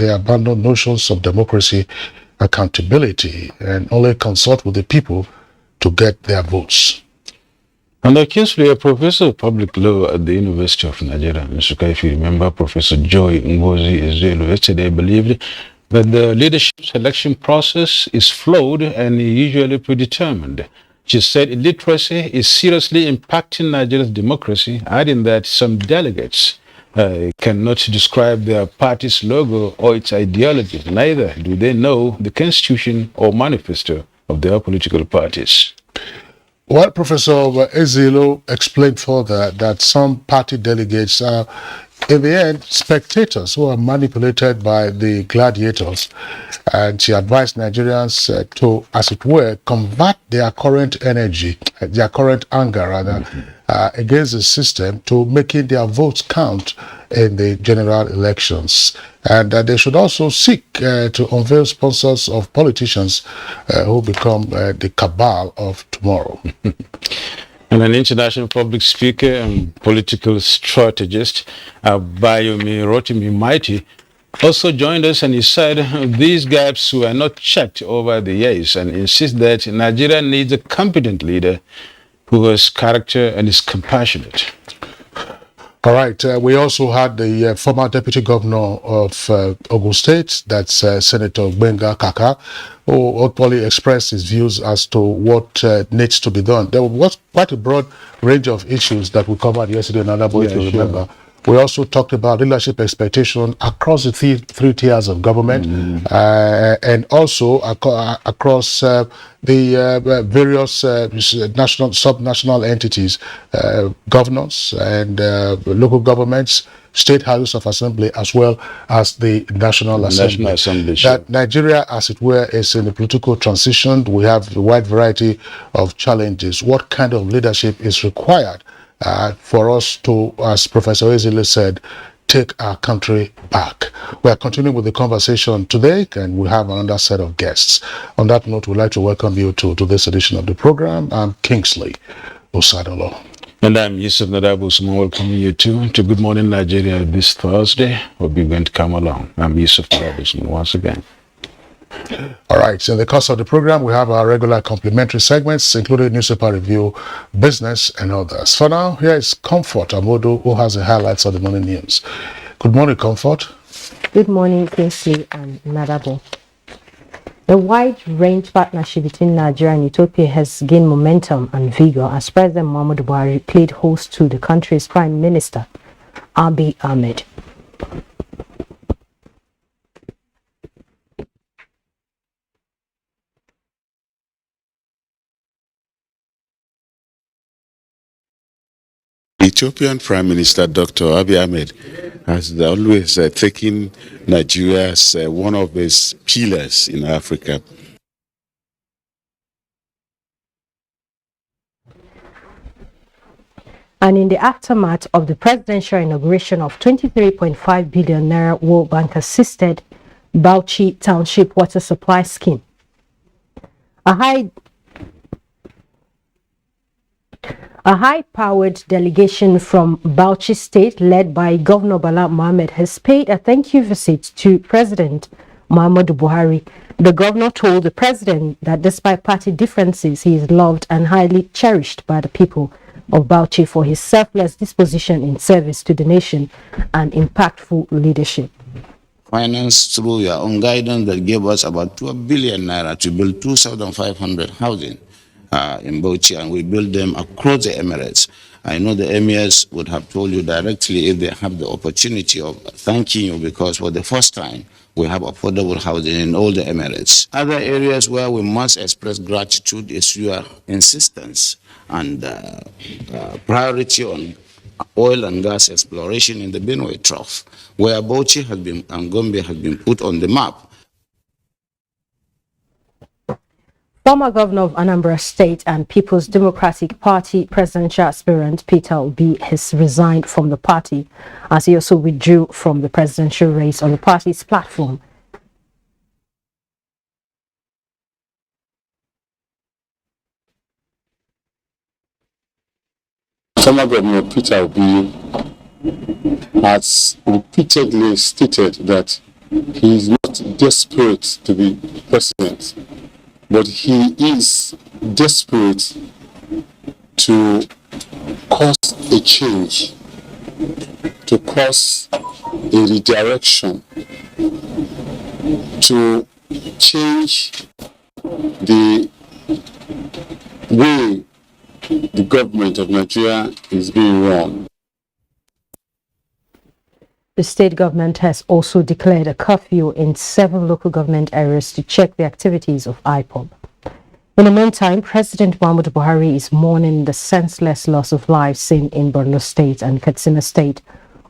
they abandon notions of democracy, accountability, and only consult with the people to get their votes. And Kingsley, a professor of public law at the University of Nigeria, Mr. If you remember, Professor Joy Ngozi Ezelu yesterday believed that the leadership selection process is flawed and usually predetermined. She said illiteracy is seriously impacting Nigeria's democracy, adding that some delegates cannot describe their party's logo or its ideology. Neither do they know the constitution or manifesto of their political parties. Well, Professor Ezelo explained further that some party delegates are, in the end, spectators who are manipulated by the gladiators. And she advised Nigerians to, as it were, convert their current energy, their current anger, rather, against the system to making their votes count in the general elections. And they should also seek to unveil sponsors of politicians who become the cabal of tomorrow. And an international public speaker and political strategist, Bayomi Rotimi Mighty, also joined us, and he said these gaps were not checked over the years and insists that Nigeria needs a competent leader who has character and is compassionate. All right. We also had the former deputy governor of Ogun State, that's Senator Gbenga Kaka, who openly expressed his views as to what needs to be done. There was quite a broad range of issues that we covered yesterday, and if you remember. We also talked about leadership expectation across the three tiers of government, and also across the various national, sub-national entities, governors and local governments, state houses of assembly, as well as the National Assembly. That Nigeria, as it were, is in a political transition. We have a wide variety of challenges. What kind of leadership is required for us to, as Professor Ezele said, take our country back? We are continuing with the conversation today, and we have another set of guests. On that note, we'd like to welcome you to this edition of the program. I'm Kingsley Osadolo. And I'm Yusuf Nadabusman, welcoming you to Good Morning Nigeria this Thursday. Hope you're going to come along. I'm Yusuf Nadabusman once again. All right, so in the course of the program, we have our regular complimentary segments, including newspaper review, business, and others. For now, here is Comfort Amodo, who has the highlights of the morning news. Good morning, Comfort. Good morning, Kingsley and Nadabo. The wide-range partnership between Nigeria and Ethiopia has gained momentum and vigor as President Muhammadu Buhari played host to the country's Prime Minister, Abiy Ahmed. Ethiopian Prime Minister Dr. Abiy Ahmed has always taken Nigeria as one of his pillars in Africa. And in the aftermath of the presidential inauguration of 23.5 billion naira World Bank assisted Bauchi Township Water Supply Scheme, a high-powered delegation from Bauchi State, led by Governor Bala Mohammed, has paid a thank you visit to President Muhammadu Buhari. The governor told the president that despite party differences, he is loved and highly cherished by the people of Bauchi for his selfless disposition in service to the nation and impactful leadership. Finance through your own guidance that gave us about 12 billion naira to build 2,500 housing in Bauchi, and we build them across the Emirates. I know the emirs would have told you directly if they have the opportunity of thanking you, because for the first time we have affordable housing in all the Emirates. Other areas where we must express gratitude is your insistence and priority on oil and gas exploration in the Benue Trough, where Bauchi has been and Gombe has been put on the map. Former governor of Anambra State and People's Democratic Party presidential aspirant Peter Obi has resigned from the party, as he also withdrew from the presidential race on the party's platform. Former Governor Peter Obi has repeatedly stated that He is not desperate to be president, but he is desperate to cause a change, to cause a redirection, to change the way the government of Nigeria is being run. The state government has also declared a curfew in 7 local government areas to check the activities of IPOB. In the meantime, President Muhammadu Buhari is mourning the senseless loss of lives seen in Borno State and Katsina State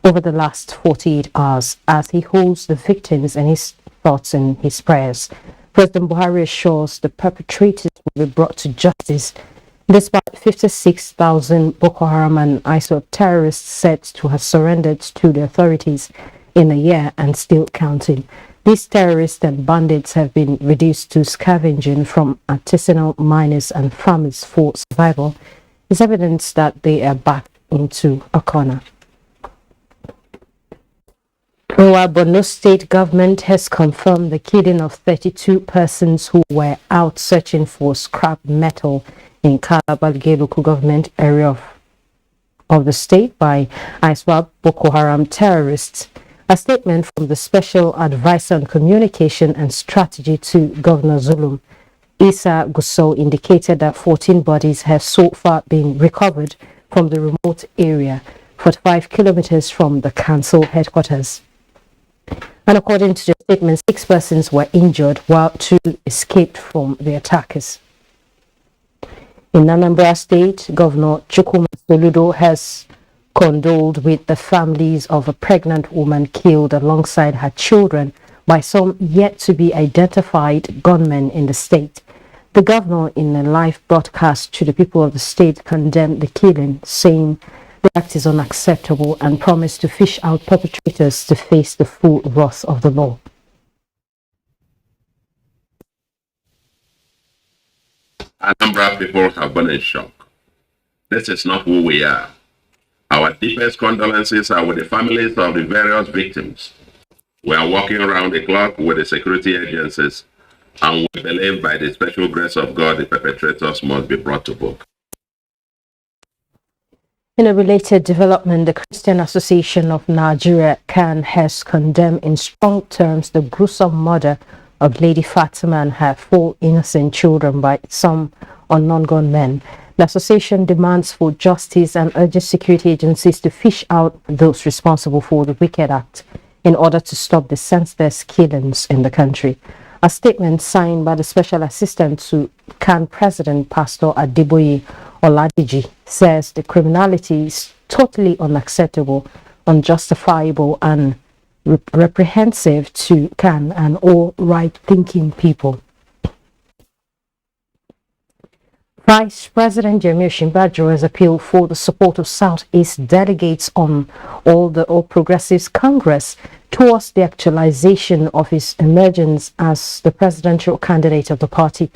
over the last 48 hours as he holds the victims in his thoughts and his prayers. President Buhari assures the perpetrators will be brought to justice despite 56,000 Boko Haram and ISWAP terrorists said to have surrendered to the authorities in a year and still counting. These terrorists and bandits have been reduced to scavenging from artisanal miners and farmers for survival. It's evidence that they are backed into a corner. Our Borno State government has confirmed the killing of 32 persons who were out searching for scrap metal in Kalabalge local government area of the state by ISWAP Boko Haram terrorists. A statement from the Special Advisor on Communication and Strategy to Governor Zulum, Isa Gusau, indicated that 14 bodies have so far been recovered from the remote area, 45 kilometers from the council headquarters. And according to the statement, 6 persons were injured while 2 escaped from the attackers. In Anambra State, Governor Chukwuma Soludo has condoled with the families of a pregnant woman killed alongside her children by some yet-to-be-identified gunmen in the state. The governor, in a live broadcast to the people of the state, condemned the killing, saying the act is unacceptable and promised to fish out perpetrators to face the full wrath of the law. Anambra people have been in shock. This is not who we are. Our deepest condolences are with the families of the various victims. We are working around the clock with the security agencies, and we believe by the special grace of God, the perpetrators must be brought to book. In a related development, the Christian Association of Nigeria (CAN) has condemned in strong terms the gruesome murder of Lady Fatima and her 4 innocent children by some unknown gunmen. The association demands for justice and urges security agencies to fish out those responsible for the wicked act in order to stop the senseless killings in the country. A statement signed by the Special Assistant to CAN President Pastor Adeboye Oladiji says the criminality is totally unacceptable, unjustifiable and reprehensive to CAN and all right-thinking people. Vice President Jemil Shimbajo has appealed for the support of Southeast delegates on the All Progressives Congress towards the actualization of his emergence as the presidential candidate of the party.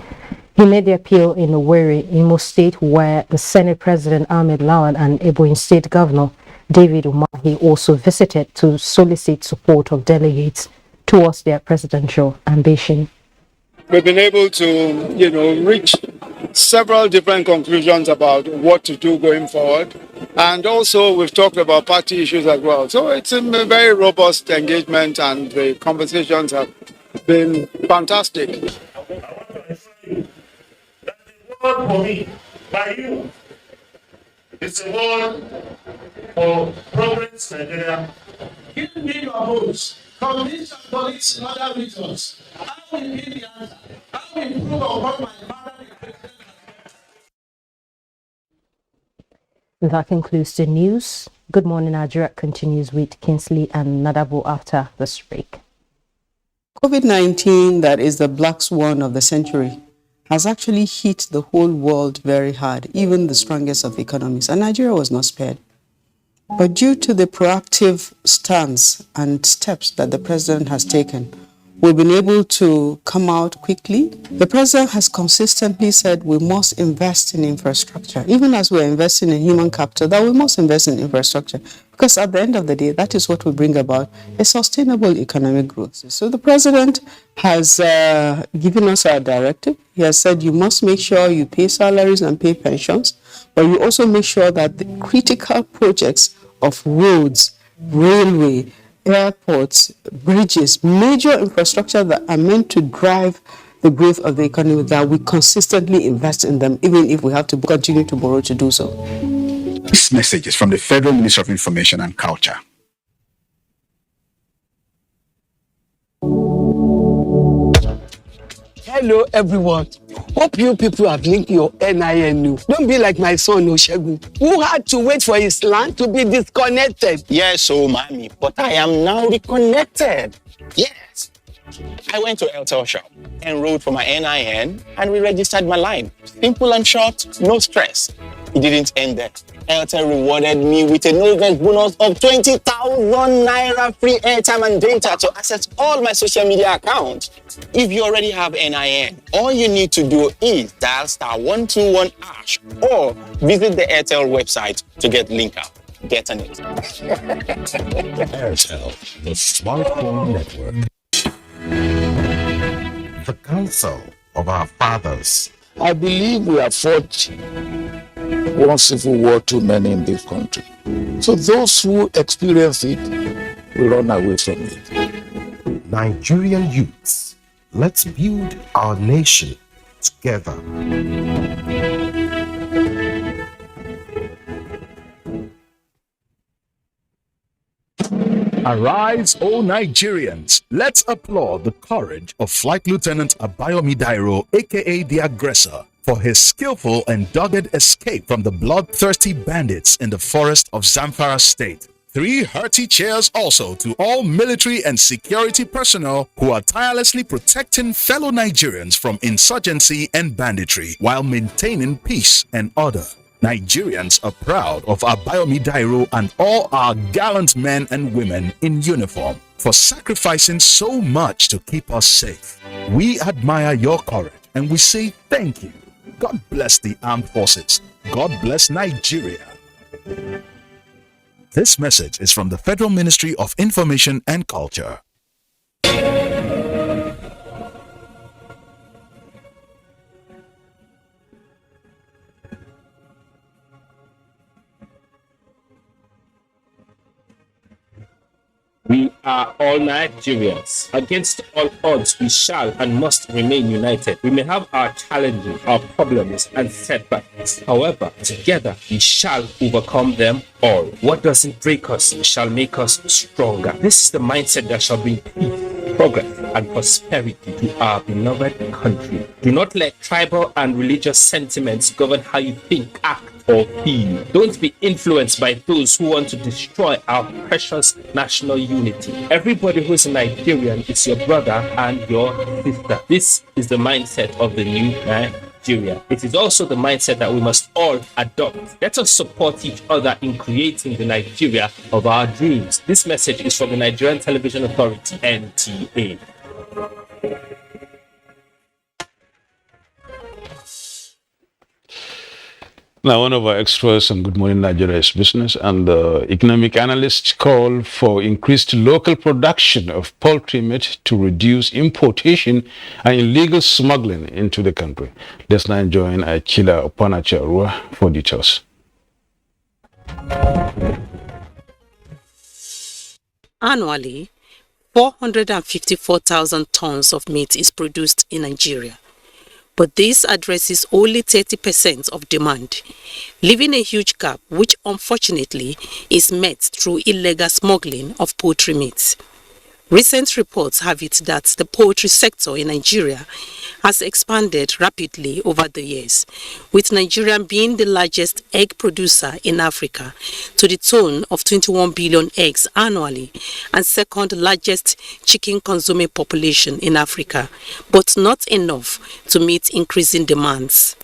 He made the appeal in Owerri, Imo State, where the Senate President Ahmed Lawan and Ebonyi State Governor David Umahi also visited to solicit support of delegates towards their presidential ambition. We've been able to, reach several different conclusions about what to do going forward. And also we've talked about party issues as well. So it's a very robust engagement and the conversations have been fantastic. That the word for me, by you, it's a word for Progress Nigeria. Give me your votes. Convince your colleagues in other regions. I will be the answer. I will improve on what my father is. That concludes the news. Good Morning Nigeria continues with Kingsley and Nadabo after this break. COVID-19, that is the black swan of the century, has actually hit the whole world very hard, even the strongest of economies, and Nigeria was not spared. But due to the proactive stance and steps that the president has taken, we've been able to come out quickly. The president has consistently said we must invest in infrastructure. Even as we're investing in human capital, that we must invest in infrastructure. Because at the end of the day, that is what will bring about a sustainable economic growth. So the president has given us our directive. He has said you must make sure you pay salaries and pay pensions, but you also make sure that the critical projects of roads, railway, airports, bridges, major infrastructure that are meant to drive the growth of the economy, that we consistently invest in them, even if we have to continue to borrow to do so. This message is from the Federal Ministry of Information and Culture. Hello, everyone. Hope you people have linked your NIN. Don't be like my son, Oshegun, who had to wait for his land to be disconnected. Yes, oh, mommy, but I am now reconnected. Yes. I went to Airtel shop, enrolled for my NIN, and re-registered my line. Simple and short, no stress. It didn't end there. Airtel rewarded me with a no-vex bonus of 20,000 naira free airtime and data to access all my social media accounts. If you already have NIN, all you need to do is dial *121# or visit the Airtel website to get link up. Get on it. Airtel, the smartphone network. The counsel of our fathers. I believe we have fought one civil war too many in this country. So those who experience it will run away from it. Nigerian youths, let's build our nation together. Arise, O Nigerians! Let's applaud the courage of Flight Lieutenant Abayomi Dairo, aka the Aggressor, for his skillful and dogged escape from the bloodthirsty bandits in the forest of Zamfara State. 3 hearty cheers also to all military and security personnel who are tirelessly protecting fellow Nigerians from insurgency and banditry while maintaining peace and order. Nigerians are proud of Abayomi Dairo and all our gallant men and women in uniform for sacrificing so much to keep us safe. We admire your courage and we say thank you. God bless the armed forces. God bless Nigeria. This message is from the Federal Ministry of Information and Culture. We are all Nigerians. Against all odds, we shall and must remain united. We may have our challenges, our problems, and setbacks. However, together we shall overcome them all. What doesn't break us shall make us stronger. This is the mindset that shall bring peace, progress, and prosperity to our beloved country. Do not let tribal and religious sentiments govern how you think, act, or feel. Don't be influenced by those who want to destroy our precious national unity. Everybody who is a Nigerian is your brother and your sister. This is the mindset of the new Nigeria. It is also the mindset that we must all adopt. Let us support each other in creating the Nigeria of our dreams. This message is from the Nigerian Television Authority, NTA. Now, one of our extras on Good Morning Nigeria's business and the economic analysts call for increased local production of poultry meat to reduce importation and illegal smuggling into the country. Let's now join Achila Opanacharua for details. Annually, 454,000 tons of meat is produced in Nigeria. But this addresses only 30% of demand, leaving a huge gap which unfortunately is met through illegal smuggling of poultry meat. Recent reports have it that the poultry sector in Nigeria has expanded rapidly over the years, with Nigeria being the largest egg producer in Africa to the tune of 21 billion eggs annually and second largest chicken consuming population in Africa, but not enough to meet increasing demands.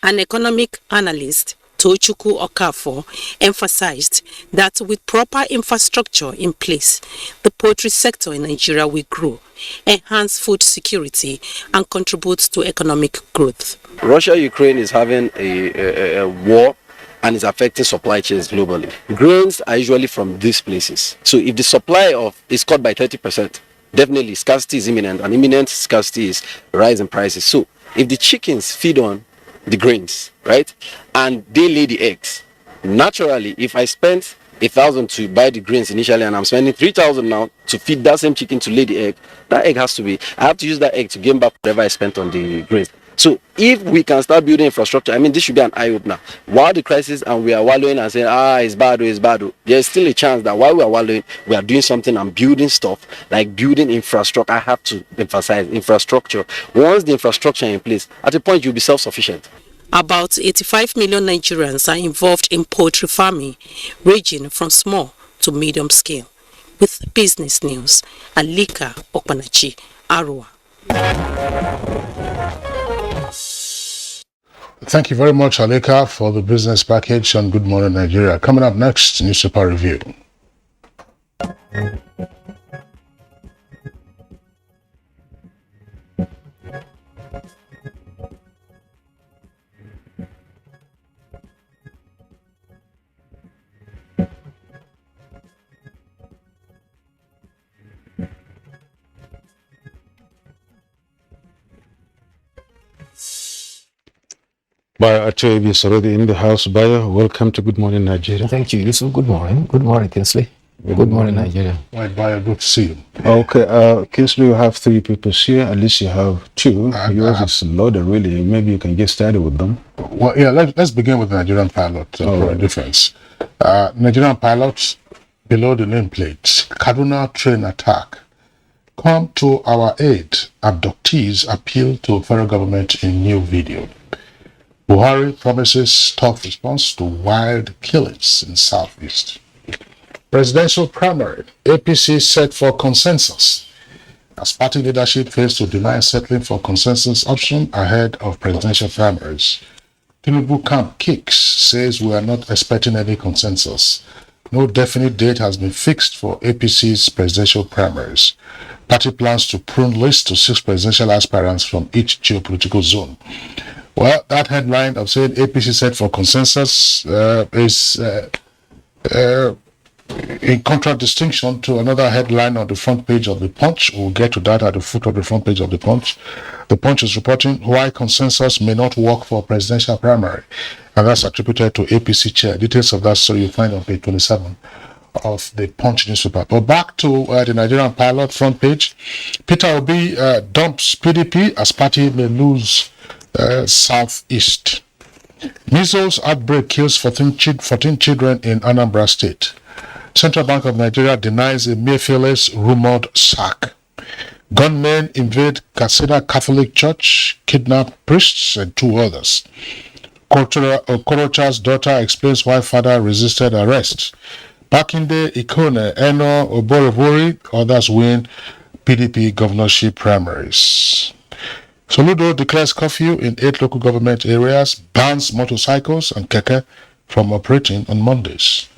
An economic analyst Tochukwu Okafor, emphasized that with proper infrastructure in place, the poultry sector in Nigeria will grow, enhance food security, and contribute to economic growth. Russia-Ukraine is having a war and is affecting supply chains globally. Grains are usually from these places. So if the supply is cut by 30%, definitely scarcity is imminent, and imminent scarcity is rise in prices. So if the chickens feed on the grains, right, and they lay the eggs, naturally, if I spent 1,000 to buy the grains initially and I'm spending 3,000 now to feed that same chicken to lay the egg, that egg has to be, I have to use that egg to gain back whatever I spent on the grains. So if we can start building infrastructure, I mean, this should be an eye-opener. While the crisis and we are wallowing and saying, it's bad, it's bad, there's still a chance that while we are wallowing, we are doing something and building stuff, like building infrastructure. I have to emphasize infrastructure. Once the infrastructure is in place, at a point you'll be self-sufficient. About 85 million Nigerians are involved in poultry farming, ranging from small to medium scale. With business news, Alika Okpanachi, Arua. Thank you very much, Alika, for the business package on Good Morning Nigeria. Coming up next, newspaper review. Bayo Achoebi is already in the house. Bayo, welcome to Good Morning Nigeria. Thank you, Yusuf. Good morning. Good morning, Kinsley. Good morning, Nigeria. Right, Bayo, good to see you. Okay, Kinsley, you have three people here. At least you have two. Yours is loaded, really. Maybe you can get started with them. Well, yeah, let's begin with the Nigerian pilot for a difference. Nigerian pilots below the nameplate, Kaduna train attack. Come to our aid. Abductees appeal to federal government in new video. Buhari promises tough response to wild killings in Southeast. Presidential primary, APC set for consensus. As party leadership fails to deny settling for consensus option ahead of presidential primaries. Tinubu camp kicks, says we are not expecting any consensus. No definite date has been fixed for APC's presidential primaries. Party plans to prune list to 6 presidential aspirants from each geopolitical zone. Well, that headline of saying APC set for consensus is in contradistinction to another headline on the front page of the Punch. We'll get to that at the foot of the front page of the Punch. The Punch is reporting why consensus may not work for presidential primary, and that's attributed to APC chair. Details of that story you'll find on page 27 of the Punch newspaper. But back to the Nigerian pilot front page. Peter Obi dumps PDP as party may lose Southeast. Measles outbreak kills 14 children in Anambra State. Central Bank of Nigeria denies a Mayfield's rumored sack. Gunmen invade Kaseda Catholic Church, kidnap priests and 2 others. Okorocha's daughter explains why father resisted arrest. Bakinde, Ikone, Eno, Oborevori, others win PDP governorship primaries. Soludo declares curfew in 8 local government areas, bans motorcycles and keke from operating on Mondays.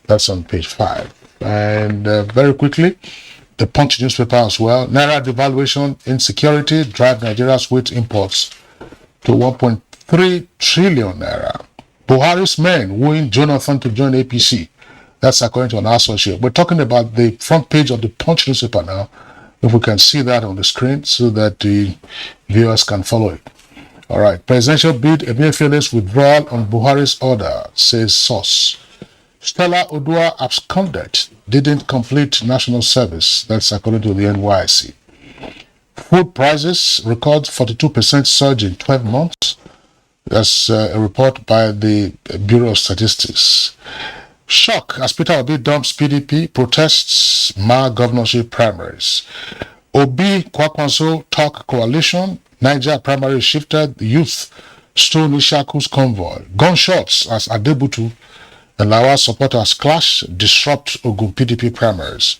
That's on page 5. And very quickly, the Punch newspaper as well. Naira devaluation insecurity drive Nigeria's wheat imports to 1.3 trillion naira. Buhari's men wooing Jonathan to join APC. That's according to an associate. We're talking about the front page of the Punch newspaper now. If we can see that on the screen so that the viewers can follow it. All right. Presidential bid Emefiele's withdrawal on Buhari's order, says source. Stella Odua absconded, didn't complete national service. That's according to the NYC. Food prices record 42% surge in 12 months. That's a report by the Bureau of Statistics. Shock as Peter Obi dumps PDP, protests mar governorship primaries. Obi Kwakwanso talk coalition, Niger primary shifted, youth stole Ishaku's convoy. Gunshots as Adebutu and Lawa supporters clash, disrupt Ogun PDP primaries.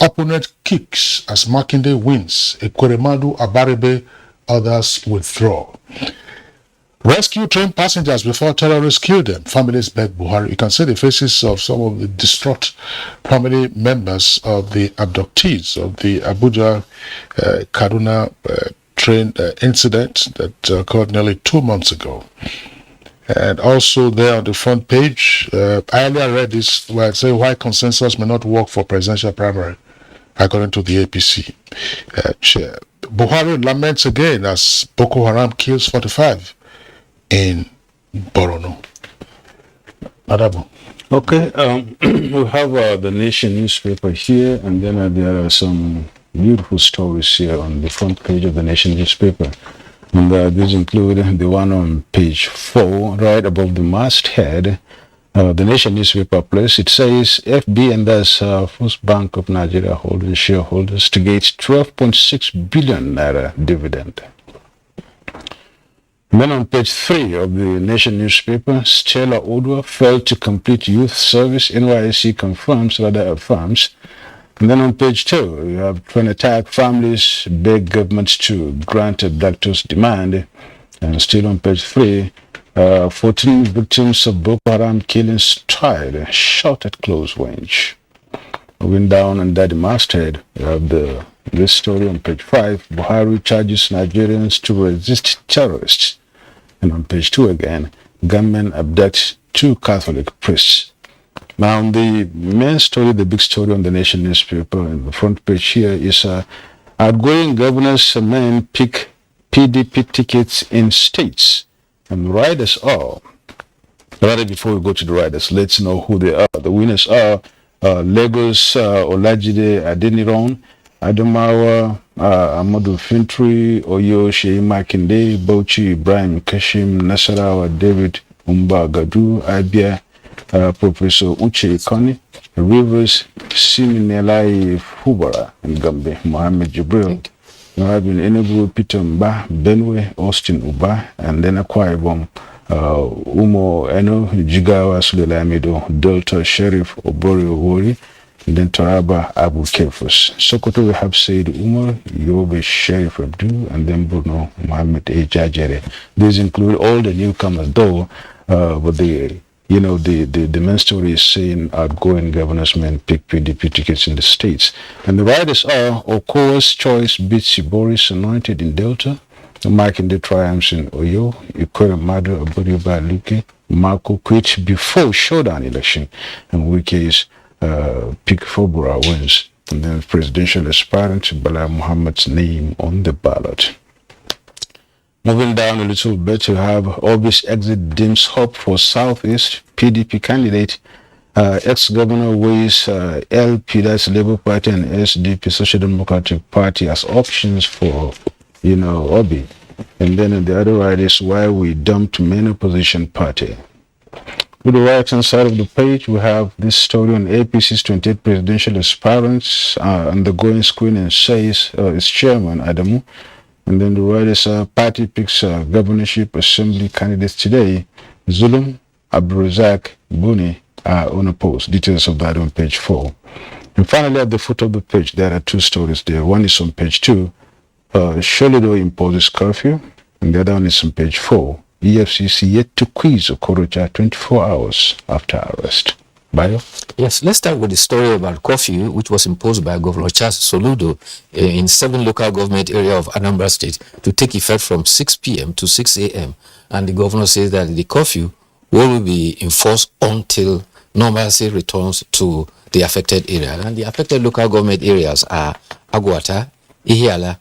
Opponent kicks as Makinde wins. Ekweremadu Abarebe, others withdraw. Rescue train passengers before terrorists kill them. Families beg Buhari. You can see the faces of some of the distraught family members of the abductees of the Abuja Kaduna train incident that occurred nearly 2 months ago. And also there on the front page, I earlier read this where it says why consensus may not work for presidential primary, according to the APC chair. Buhari laments again as Boko Haram kills 45 in Borno. Adabo. Okay, we have the Nation newspaper here, and then there are some beautiful stories here on the front page of the Nation newspaper. And these include the one on page 4, right above the masthead. The Nation newspaper place, it says FB and thus First Bank of Nigeria holding shareholders to get 12.6 billion naira dividend. Then on page 3 of the Nation newspaper, Stella Odua failed to complete youth service. NYSC confirms, rather affirms. And then on page 2, you have twin attack families beg governments to grant abductors' demand. And still on page 3, 14 victims of Boko Haram killings tried, shot at close range. Moving down under the masthead, you have this story on page 5. Buhari charges Nigerians to resist terrorists. And on page 2 again, gunmen abduct 2 Catholic priests. Now, the main story, the big story on the Nation newspaper, in the front page here is outgoing governors men pick PDP tickets in states. And riders are, rather before we go to the riders, let's know who they are. The winners are Lagos, Olajide Adeniran, Adamawa, Amadou Fintri, Oyo Sheyi Makinde, Bauchi Ibrahim Kashim, Nasarawa David Umbagadu, Abia, Professor Uche Ikoni, Rivers Siminelai Fubara, and Gambe, Mohammed Jibril. You have in Enugu, Peter Mba, Benue, Austin Uba, and then Akwa Ibom, Umo Eno, Jigawa Sulelamido, Delta Sheriff Obori Owori, and then Taraba Abu Kefus. Sokoto we have Said Umar, Yobe Sheriff Abdu, and then Bruno Mohammed Ejajere. These include all the newcomers though, but the main story is saying outgoing governors men pick PDP tickets in the states. And the riders are Okowa's choice beats Boris anointed in Delta, marking the triumphs in Oyo, Ikore Madu Aburiba Luke, Marco quit before showdown election, and Wike's pick Fobura wins. And then presidential aspirant Bala Muhammad's name on the ballot. Moving down a little bit, you have Obi's exit dims hope for Southeast. PDP candidate, ex-governor weighs LP, that's Labour Party, and SDP, Social Democratic Party, as options for, Obi. And then on the other right is why we dumped main opposition party. To the right-hand side of the page, we have this story on APC's 28 presidential aspirants undergoing screening, says its chairman, Adamu. And then the right is party picks governorship assembly candidates today. Zulum, Abdurazak, Buni are unopposed. Details of that on page 4. And finally, at the foot of the page, there are 2 stories there. One is on page 2. Sholido imposes curfew. And the other one is on page 4. EFCC yet to quiz Okorocha 24 hours after arrest. Bayo? Yes, let's start with the story about curfew, which was imposed by Governor Charles Soludo in 7 local government areas of Anambra State to take effect from 6 p.m. to 6 a.m. And the governor says that the curfew will be enforced until normalcy returns to the affected area. And the affected local government areas are Agwata, Ihiala,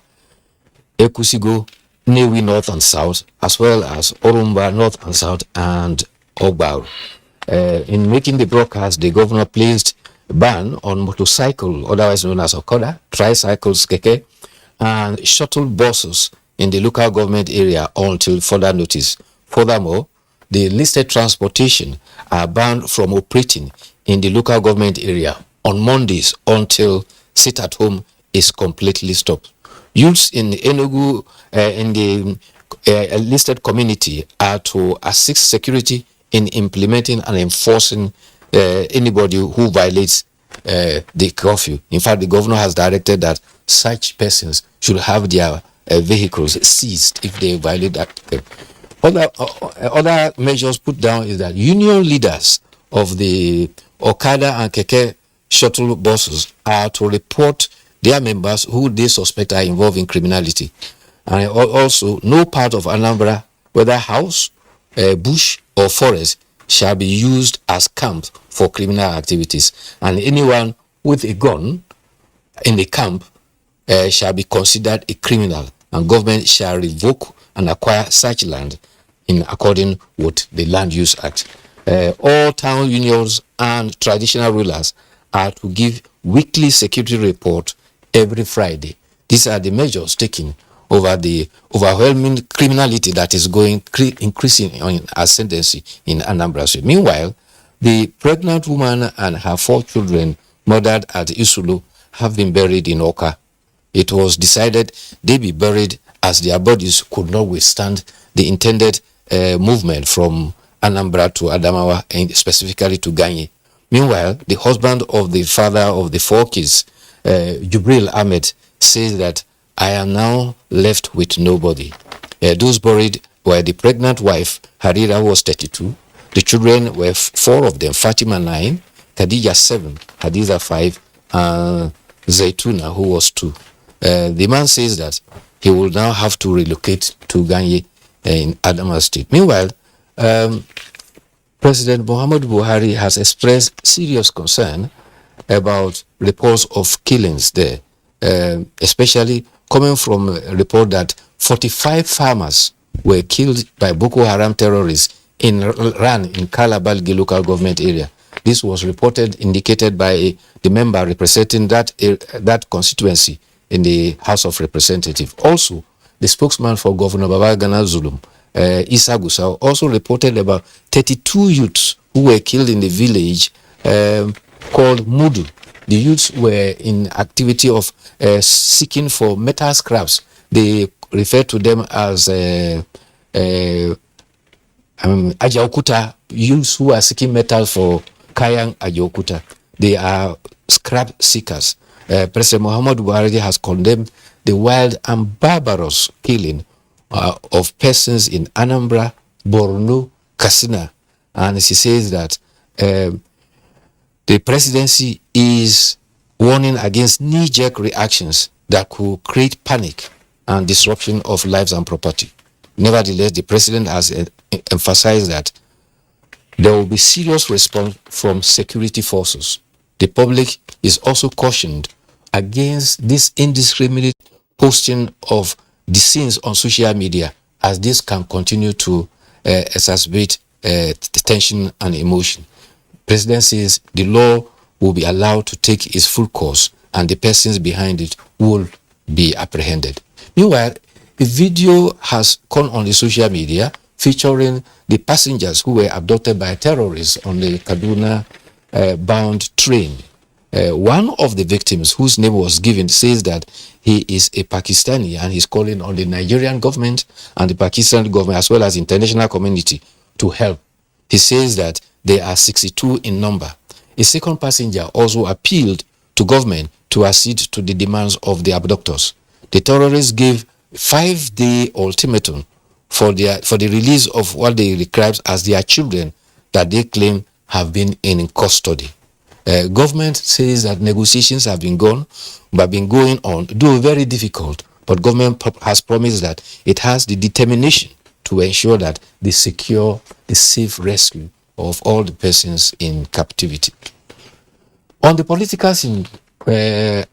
Ekusigo, Newi North and South, as well as Orumba North and South, and Ogbaru. In making the broadcast, the governor placed a ban on motorcycle, otherwise known as Okoda, tricycles, keke, and shuttle buses in the local government area until further notice. Furthermore, the listed transportation are banned from operating in the local government area on Mondays until sit at home is completely stopped. Youths in Enugu, in the listed community, are to assist security in implementing and enforcing anybody who violates the curfew. In fact, the governor has directed that such persons should have their vehicles seized if they violate that. Other measures put down is that union leaders of the Okada and Keke shuttle buses are to report their members who they suspect are involved in criminality. And also, no part of Anambra, whether house, bush, or forest, shall be used as camp for criminal activities. And anyone with a gun in the camp shall be considered a criminal, and government shall revoke and acquire such land in according with the Land Use Act. All town unions and traditional rulers are to give weekly security report every Friday. These are the measures taken over the overwhelming criminality that is increasing in ascendancy in Anambra State. Meanwhile, the pregnant woman and her 4 children murdered at Isulu have been buried in Oka. It was decided they be buried as their bodies could not withstand the intended movement from Anambra to Adamawa, and specifically to Ganye. Meanwhile, the husband of the father of the 4 kids, Jubril Ahmed, says that I am now left with nobody. Those buried were the pregnant wife, Harira, who was 32. The children were 4 of them, Fatima 9, Khadija 7, Hadiza 5, and Zaituna, who was 2. The man says that he will now have to relocate to Ganye in Adamawa State. Meanwhile, President Muhammad Buhari has expressed serious concern about reports of killings there, especially coming from a report that 45 farmers were killed by Boko Haram terrorists in Kalabalgi local government area. This was indicated by the member representing that constituency in the House of Representatives. Also, the spokesman for Governor Babagana Zulum, Issa Gusau, also reported about 32 youths who were killed in the village called Mudu. The youths were in activity of seeking for metal scraps. They refer to them as Ajaokuta, youths who are seeking metal for Kayang Ajaokuta. They are scrap seekers. President Muhammad Buhari has condemned the wild and barbarous killing of persons in Anambra, Borno, Katsina, and he says that the presidency is warning against knee-jerk reactions that could create panic and disruption of lives and property. Nevertheless, the president has emphasized that there will be serious response from security forces. The public is also cautioned against this indiscriminate posting of the scenes on social media, as this can continue to exacerbate tension and emotion. President says the law will be allowed to take its full course and the persons behind it will be apprehended. Meanwhile, a video has gone on the social media featuring the passengers who were abducted by terrorists on the Kaduna bound train. One of the victims, whose name was given, says that he is a Pakistani and he's calling on the Nigerian government and the Pakistan government as well as international community to help. He says that there are 62 in number. A second passenger also appealed to government to accede to the demands of the abductors. The terrorists gave 5-day ultimatum for the release of what they describe as their children that they claim have been in custody. Government says that negotiations have been going on, though very difficult, but government has promised that it has the determination to ensure that they secure the safe rescue of all the persons in captivity. On the political scene,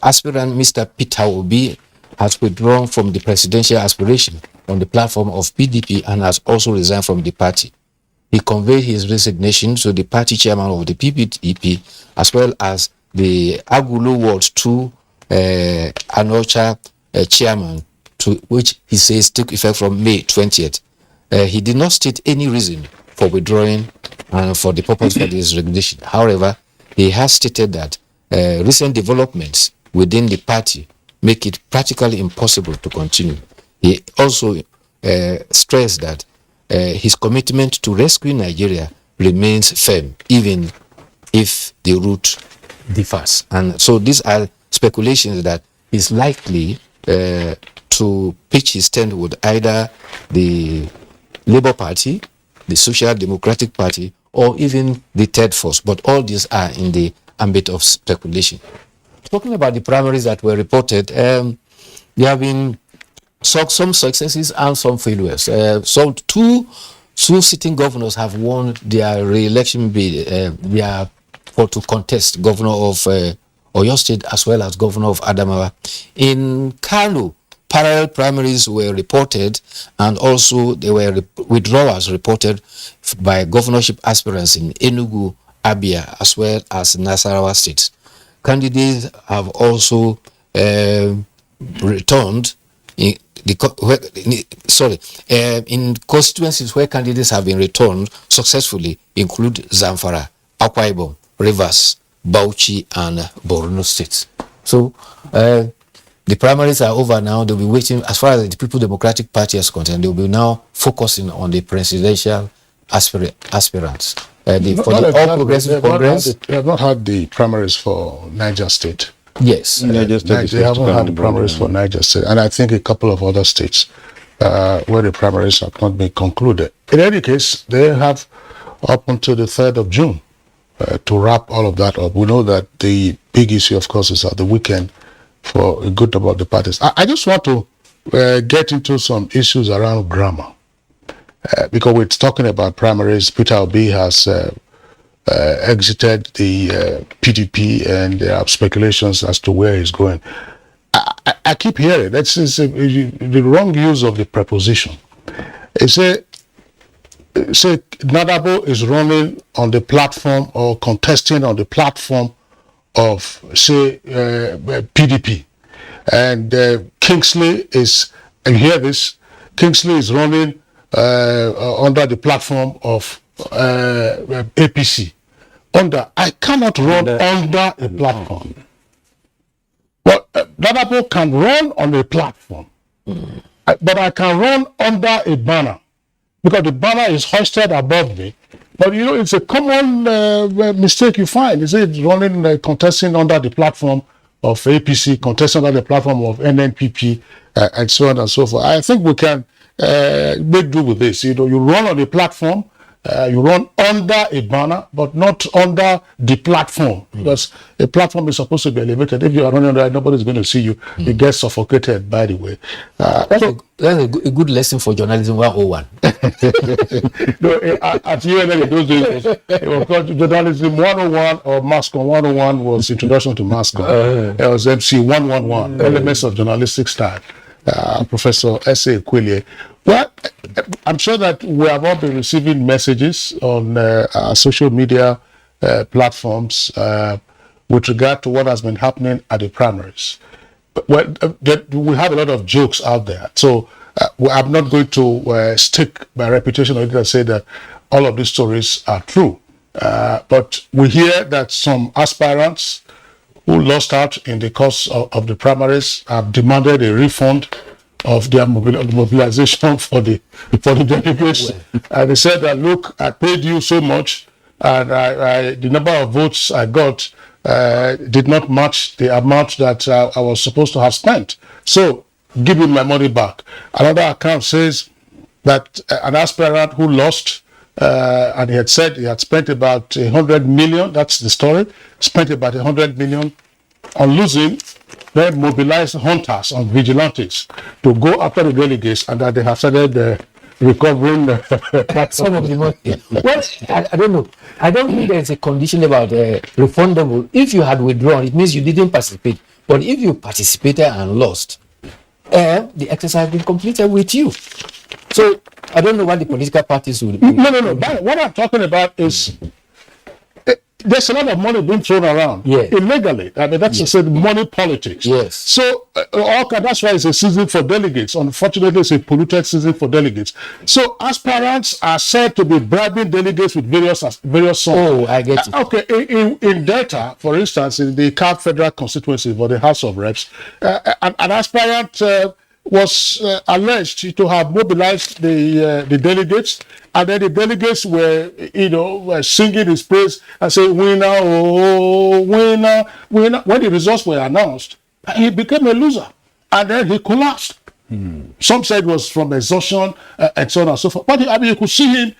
aspirant Mr. Peter Obi has withdrawn from the presidential aspiration on the platform of PDP and has also resigned from the party. He conveyed his resignation to the party chairman of the PPTP as well as the Agulu Ward 2 Anocha chairman, to which he says took effect from May 20th. He did not state any reason for withdrawing and for the purpose of his resignation. However, he has stated that recent developments within the party make it practically impossible to continue. He also stressed that his commitment to rescue Nigeria remains firm, even if the route differs. And so these are speculations that he's likely to pitch his tent with either the Labour Party, the Social Democratic Party, or even the third force. But all these are in the ambit of speculation. Talking about the primaries that were reported, there have been some successes and some failures. So two sitting governors have won their re-election bid. They are for to contest governor of Oyo State as well as governor of Adamawa. In Kano, parallel primaries were reported, and also there were withdrawals reported by governorship aspirants in Enugu, Abia, as well as Nasarawa states. Candidates have also returned in constituencies where candidates have been returned successfully include Zamfara, Akwa Ibom, Rivers, Bauchi, and Borno states. So the primaries are over now. They'll be waiting. As far as the People Democratic Party is concerned, they'll be now focusing on the presidential aspirants. For the All Progressive Congress, they have not had the primaries for Niger State. Yes, they haven't had the primaries for Niger State, and I think a couple of other states where the primaries have not been concluded. In any case, they have up until the 3rd of June to wrap all of that up. We know that the big issue, of course, is at the weekend for a good number of the parties. I just want to get into some issues around grammar. Because we're talking about primaries, Peter Obi has exited the PDP, and there are speculations as to where he's going. I keep hearing that's the wrong use of the preposition. It say Nadabo is running on the platform or contesting on the platform of say PDP, and Kingsley is. And you hear this? Kingsley is running under the platform of APC. I cannot run under a platform. Well, Nadabo can run on a platform, but I can run under a banner because the banner is hoisted above me. But you know, it's a common mistake you find. Is it running, contesting under the platform of APC, contesting under the platform of NNPP, and so on and so forth. I think we can make do with this. You know, you run on a platform, you run under a banner, but not under the platform, because a platform is supposed to be elevated. If you are running under it, nobody's going to see you. You get suffocated, by the way. That's a good lesson for journalism 101. No, at UNN in those days, it was called Journalism 101 or MASCOM 101 was introduction to MASCOM. It was MC 111, Elements of Journalistic Style. Professor S.A. Quillier. Well, I'm sure that we have all been receiving messages on our social media platforms with regard to what has been happening at the primaries. Well, we have a lot of jokes out there. So I'm not going to stick my reputation on it and say that all of these stories are true. But we hear that some aspirants who lost out in the course of the primaries have demanded a refund of their mobilization for the delegates. And they said that, look, I paid you so much, and the number of votes I got did not match the amount that I was supposed to have spent. So give me my money back. Another account says that an aspirant who lost, and he had said he had spent about 100 million, that's the story, spent about 100 million on losing, then mobilized hunters and vigilantes to go after the delegates, and that they have started recovering some of the money. Well, I don't know. I don't think there's a condition about refundable. If you had withdrawn, it means you didn't participate. But if you participated and lost, the exercise has been completed with you. So I don't know what the political parties would do. No. What I'm talking about is there's a lot of money being thrown around illegally. I mean, that's just money politics. Yes. So, that's why it's a season for delegates. Unfortunately, it's a polluted season for delegates. So, aspirants are said to be bribing delegates with various sums. Oh, I get it. Okay, in Delta, for instance, in the Cap Federal constituency for the House of Reps, an aspirant was alleged to have mobilized the delegates, and then the delegates were singing his praise and saying, "Winner, oh, winner, winner." When the results were announced, he became a loser, and then he collapsed. Some said it was from exhaustion and so on and so forth. But I mean, you could see him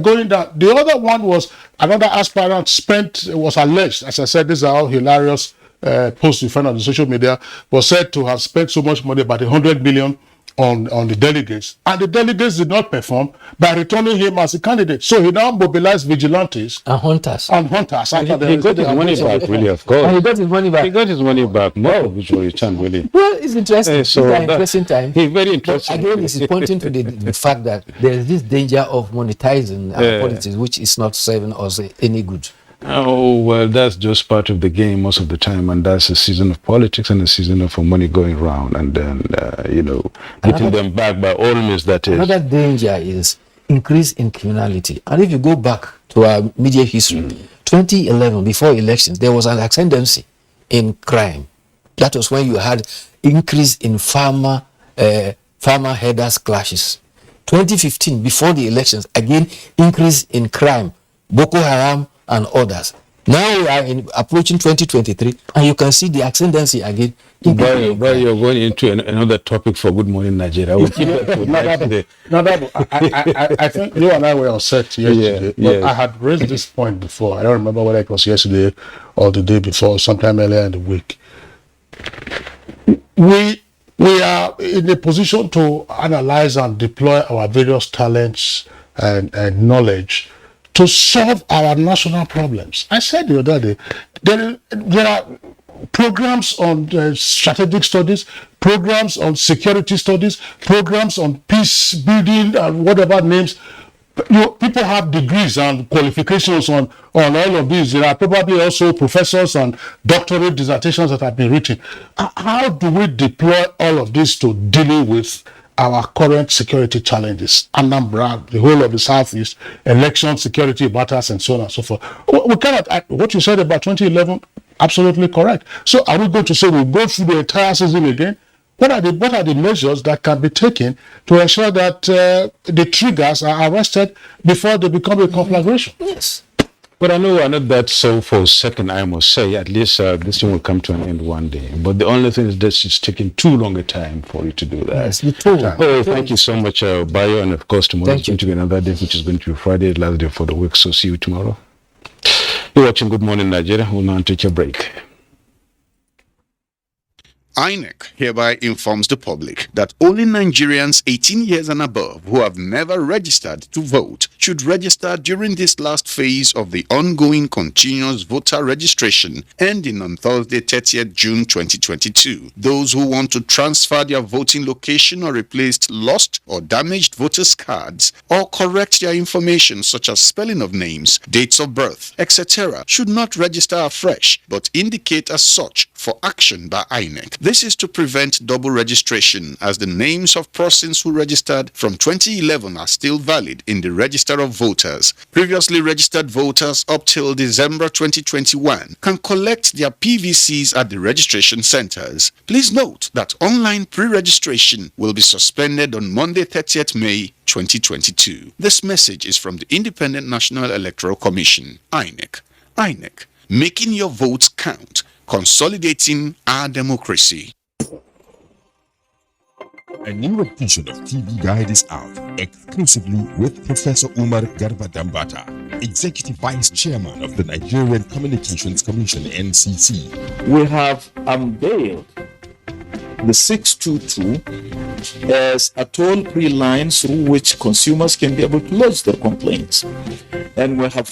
going down. The other one was another aspirant was alleged, as I said, these are all hilarious posts you find on the social media, was said to have spent so much money, about 100 million on the delegates, and the delegates did not perform by returning him as a candidate. So he now mobilized vigilantes and hunters. And he got his money back, really, of course. And he got his money back. He got his money back. More of which will return, really. Well, it's interesting. So it's an interesting time. Very interesting. But again, it's pointing to the fact that there is this danger of monetizing politics, which is not serving us any good. Oh, well, that's just part of the game most of the time, and that's a season of politics and a season of money going around, and then, getting them back by all means, that is. Another danger is increase in criminality. And if you go back to our media history, 2011, before elections, there was an ascendancy in crime. That was when you had increase in farmer headers clashes. 2015, before the elections, again, increase in crime, Boko Haram, and others. Now we are approaching 2023, and you can see the ascendancy again. But you're going into another topic for Good Morning Nigeria. We'll keep that I think you and I were on set yesterday. But I had raised this point before. I don't remember whether it was yesterday or the day before, sometime earlier in the week. We are in a position to analyze and deploy our various talents and knowledge to solve our national problems. I said the other day, there are programs on strategic studies, programs on security studies, programs on peace building and whatever names. People have degrees and qualifications on all of these. There are probably also professors and doctorate dissertations that have been written. How do we deploy all of this to dealing with our current security challenges? Anambra, the whole of the Southeast, election security matters, and so on and so forth. We cannot, what you said about 2011, absolutely correct. So are we going to say we'll go through the entire season again? What are the measures that can be taken to ensure that the triggers are arrested before they become a conflagration? Yes. But I know we're not that so for certain, I must say. At least this thing will come to an end one day. But the only thing is that it's taking too long a time for you to do that. Yes, you told. Thank you so much, Bayo. And of course, tomorrow is going to be another day, which is going to be Friday, last day for the week. So see you tomorrow. You're watching Good Morning Nigeria. We'll now take a break. INEC hereby informs the public that only Nigerians 18 years and above who have never registered to vote should register during this last phase of the ongoing continuous voter registration ending on Thursday, 30th June 2022. Those who want to transfer their voting location or replace lost or damaged voters' cards or correct their information such as spelling of names, dates of birth, etc. should not register afresh but indicate as such for action by INEC. This is to prevent double registration, as the names of persons who registered from 2011 are still valid in the Register of Voters. Previously registered voters up till December 2021 can collect their PVCs at the registration centers. Please note that online pre-registration will be suspended on Monday, 30th May 2022. This message is from the Independent National Electoral Commission, INEC. INEC, making your votes count, consolidating our democracy. A new edition of TV Guide is out, exclusively with Professor Umar Garba Dambata, Executive Vice Chairman of the Nigerian Communications Commission, NCC. We have unveiled the 622 as a toll-free line through which consumers can be able to lodge their complaints. And we have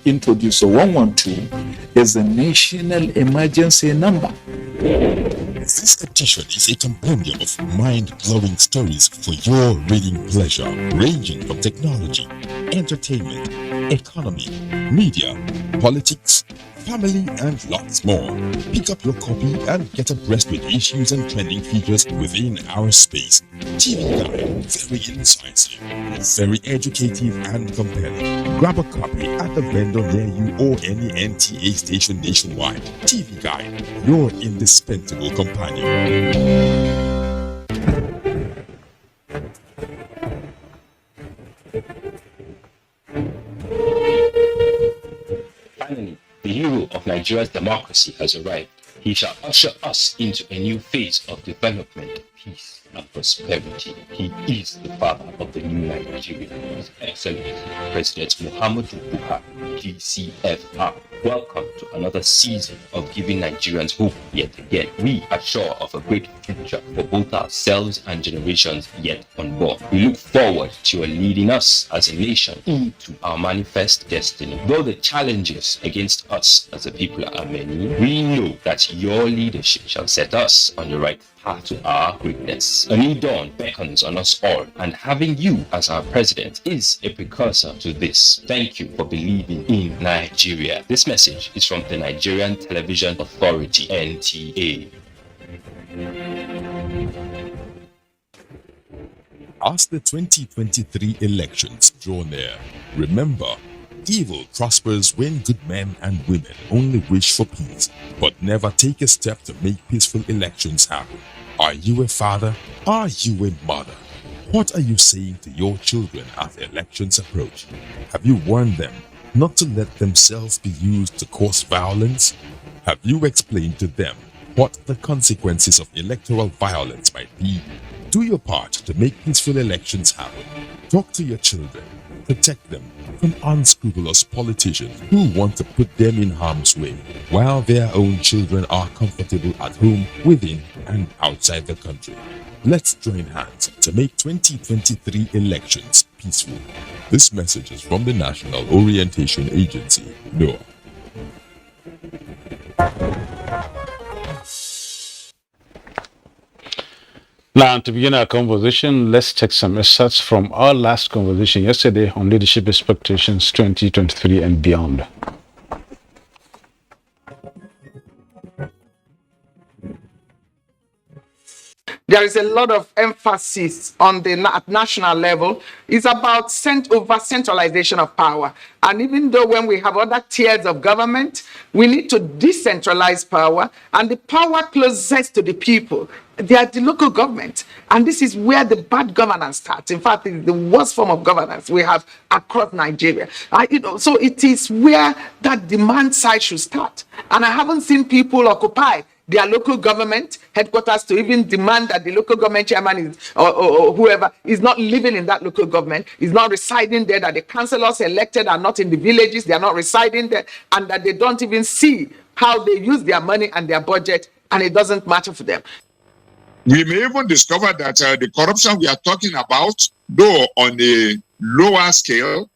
introduced the 112 as a national emergency number. This edition is a compendium of mind-blowing stories for your reading pleasure, ranging from technology, entertainment, economy, media, politics, family, and lots more. Pick up your copy and get abreast with issues and trending features within our space. TV Guide, very incisive, very educative and compelling. Grab a copy at the vendor near you or any NTA station nationwide. TV Guide, your indispensable companion. Finally, the hero of Nigeria's democracy has arrived. He shall usher us into a new phase of development, peace, and prosperity. prosperity. He is the father of the new Nigeria, His Excellency President Muhammadu Buhari, GCFR. Welcome to another season of giving Nigerians hope yet again. We are sure of a great future for both ourselves and generations yet unborn. We look forward to your leading us as a nation to our manifest destiny. Though the challenges against us as a people are many, we know that your leadership shall set us on the right path to our greatness. A new dawn beckons on us all, and having you as our president is a precursor to this. Thank you for believing in Nigeria. This message is from the Nigerian Television Authority, NTA. As the 2023 elections draw near, remember, evil prospers when good men and women only wish for peace, but never take a step to make peaceful elections happen. Are you a father? Are you a mother? What are you saying to your children as elections approach? Have you warned them not to let themselves be used to cause violence? Have you explained to them what the consequences of electoral violence might be? Do your part to make peaceful elections happen. Talk to your children. Protect them from unscrupulous politicians who want to put them in harm's way, while their own children are comfortable at home, within and outside the country. Let's join hands to make 2023 elections peaceful. This message is from the National Orientation Agency, NOAA. Now, to begin our conversation, let's take some excerpts from our last conversation yesterday on Leadership Expectations 2023 and beyond. There is a lot of emphasis on the at national level. It's about over-centralization of power. And even though when we have other tiers of government, we need to decentralize power, and the power closest to the people, they are the local government. And this is where the bad governance starts. In fact, it's the worst form of governance we have across Nigeria. So it is where that demand side should start. And I haven't seen people occupy their local government headquarters to even demand that the local government chairman is, or whoever is not living in that local government, is not residing there, that the councillors elected are not in the villages, they are not residing there, and that they don't even see how they use their money and their budget, and it doesn't matter for them. We may even discover that the corruption we are talking about, though on a lower scale,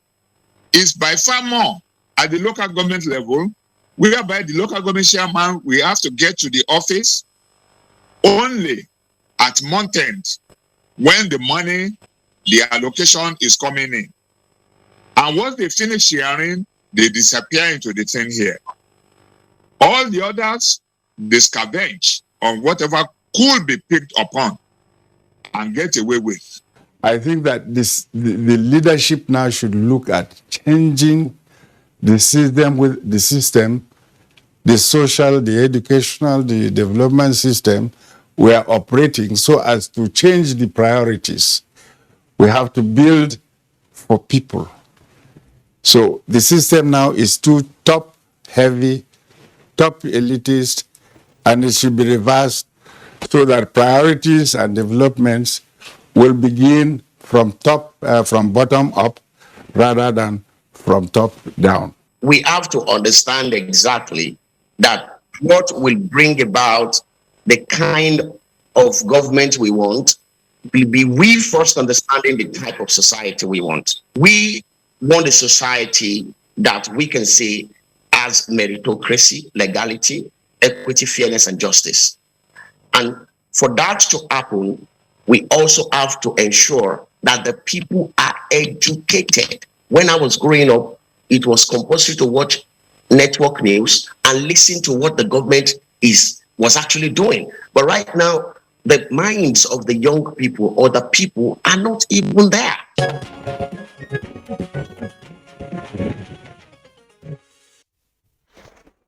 is by far more at the local government level, whereby the local government chairman will have to get to the office only at month end when the money, the allocation is coming in. And once they finish sharing, they disappear into the thing here. All the others, they scavenge on whatever could be picked upon and get away with. I think that the leadership now should look at changing the system, the social, the educational, the development system we are operating, so as to change the priorities. We have to build for people. So the system now is too top-heavy, top elitist, and it should be reversed so that priorities and developments will begin from bottom up rather than from top down. We have to understand exactly that what will bring about the kind of government we want will be we first understanding the type of society we want. We want a society that we can see as meritocracy, legality, equity, fairness, and justice. And for that to happen, we also have to ensure that the people are educated. When I was growing up, it was compulsory to watch network news and listen to what the government was actually doing. But right now, the minds of the young people or the people are not even there.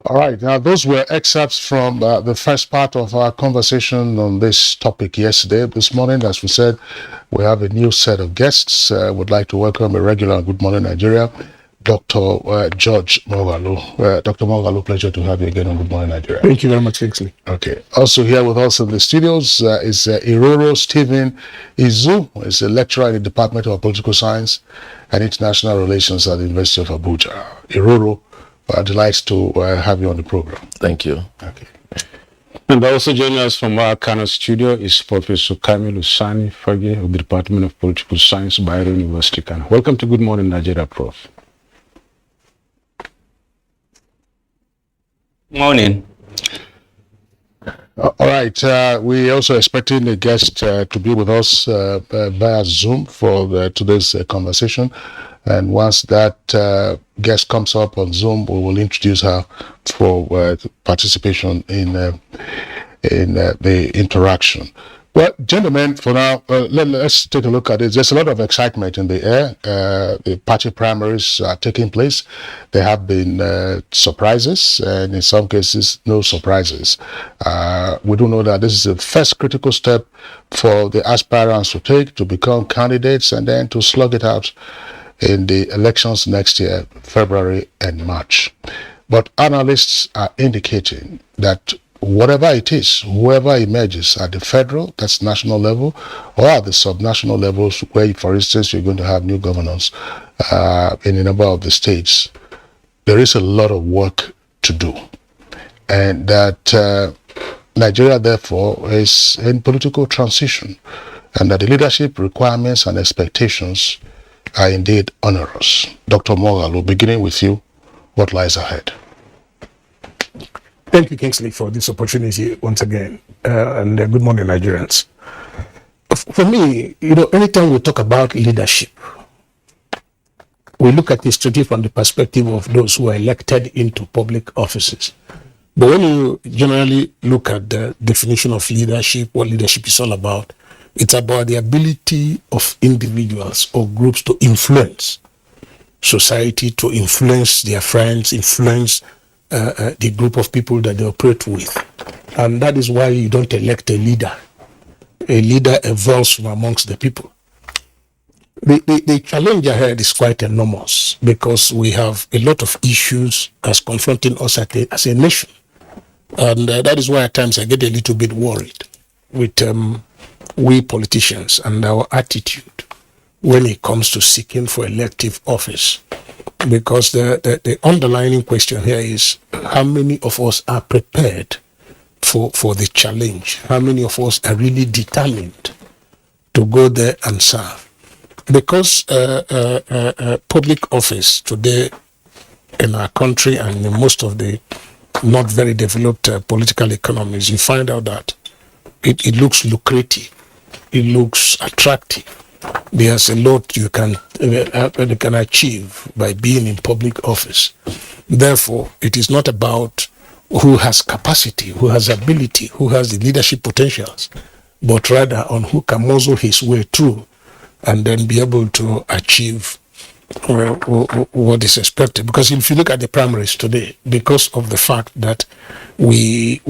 All right, now those were excerpts from the first part of our conversation on this topic yesterday. This morning, as we said, we have a new set of guests. Would like to welcome a regular Good Morning Nigeria, Dr. George Mogalu. Dr. Mogalu, pleasure to have you again on Good Morning Nigeria. Thank you very much, Kingsley. Okay. Also here with us in the studios is Iroro Stephen Izu, who is a lecturer in the Department of Political Science and International Relations at the University of Abuja. Iroro, delighted to have you on the program. Thank you. Okay. And also joining us from our Kano studio is Professor Kamilu Sani Fage of the Department of Political Science, Bayero University, Kano. Welcome to Good Morning Nigeria, Prof. Morning. All right. We also expecting a guest to be with us via Zoom for today's conversation. And once that guest comes up on Zoom, we will introduce her for participation in the interaction. Well, gentlemen, for now, let's take a look at it. There's a lot of excitement in the air. The party primaries are taking place. There have been surprises, and in some cases, no surprises. We do know that this is the first critical step for the aspirants to take to become candidates and then to slug it out in the elections next year, February and March. But analysts are indicating that whatever it is, whoever emerges at the federal, that's national level, or at the subnational levels, where, for instance, you're going to have new governors in a number of the states, there is a lot of work to do. And that Nigeria, therefore, is in political transition, and that the leadership requirements and expectations are indeed onerous. Dr. Mogalu, beginning with you, what lies ahead? Thank you, Kingsley, for this opportunity once again. And good morning, Nigerians. For me, anytime we talk about leadership, we look at it strictly from the perspective of those who are elected into public offices. But when you generally look at the definition of leadership, what leadership is all about, it's about the ability of individuals or groups to influence society, to influence their friends, influence the group of people that they operate with. And that is why you don't elect a leader. A leader evolves from amongst the people. The challenge ahead is quite enormous because we have a lot of issues as confronting us as a nation. And that is why at times I get a little bit worried with we politicians and our attitude when it comes to seeking for elective office. Because the underlying question here is how many of us are prepared for the challenge? How many of us are really determined to go there and serve? Because public office today in our country and in most of the not very developed political economies, you find out that it looks lucrative, it looks attractive. There's a lot you can achieve by being in public office. Therefore, it is not about who has capacity, who has ability, who has the leadership potentials, but rather on who can muzzle his way through and then be able to achieve what is expected. Because if you look at the primaries today, because of the fact that the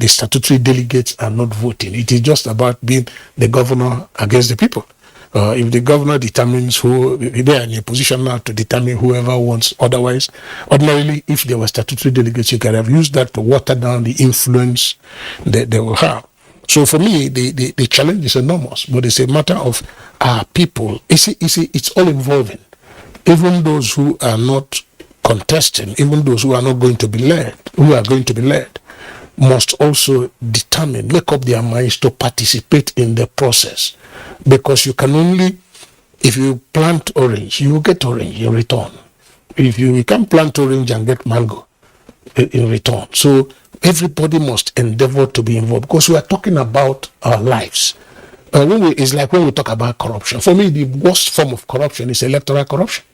statutory delegates are not voting, it is just about being the governor against the people. If the governor determines who, they are in a position now to determine whoever wants. Otherwise, ordinarily, if there were statutory delegates, you could have used that to water down the influence that they will have. So for me, the challenge is enormous, but it's a matter of our people. It's all involving. Even those who are not contesting, even those who are not going to be led, must also make up their minds to participate in the process. Because you can only, if you plant orange, you will get orange in return. If you can't plant orange and get mango in return. So everybody must endeavor to be involved because we are talking about our lives. It's like when we talk about corruption. For me, the worst form of corruption is electoral corruption,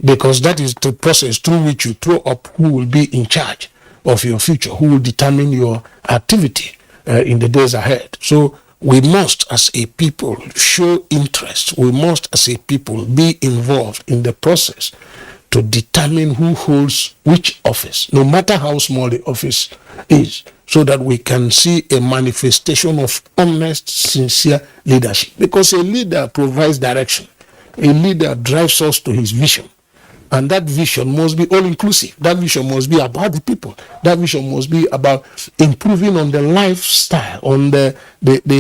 because that is the process through which you throw up who will be in charge of your future, who will determine your activity in the days ahead. So we must, as a people, show interest. We must, as a people, be involved in the process to determine who holds which office, no matter how small the office is, so that we can see a manifestation of honest, sincere leadership. Because a leader provides direction. A leader drives us to his vision. And that vision must be all-inclusive. That vision must be about the people. That vision must be about improving on the lifestyle, on the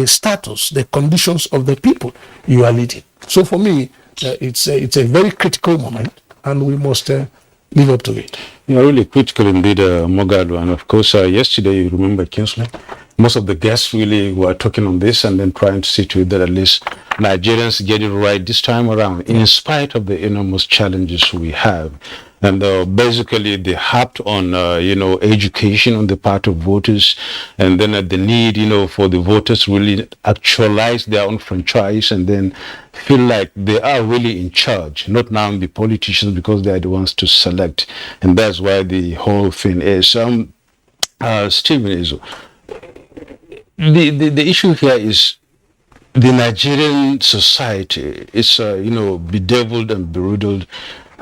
status, the conditions of the people you are leading. So for me, it's a very critical moment, and we must live up to it. Yeah, really critical indeed, Mogado. And of course, yesterday, you remember, Kingsley, most of the guests really were talking on this and then trying to see to it that at least Nigerians get it right this time around, in spite of the enormous challenges we have. And basically, they harped on, education on the part of voters, and then the need, for the voters to really actualize their own franchise and then feel like they are really in charge, not now the politicians because they are the ones to select. And that's why the whole thing is. Stephen, the issue here is the Nigerian society is, bedeviled and beriddled,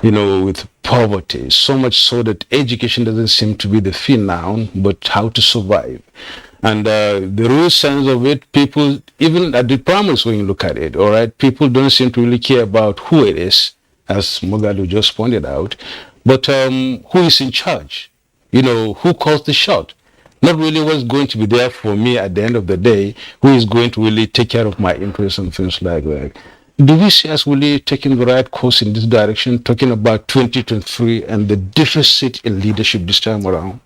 with poverty, so much so that education doesn't seem to be the thing now, but how to survive. And the real sense of it, people, even at the primaries when you look at it, all right, people don't seem to really care about who it is, as Mogado just pointed out, but who is in charge, who calls the shot. Not really what's going to be there for me at the end of the day, who is going to really take care of my interests and things like that. Do we see us really taking the right course in this direction, talking about 2023 and the deficit in leadership this time around?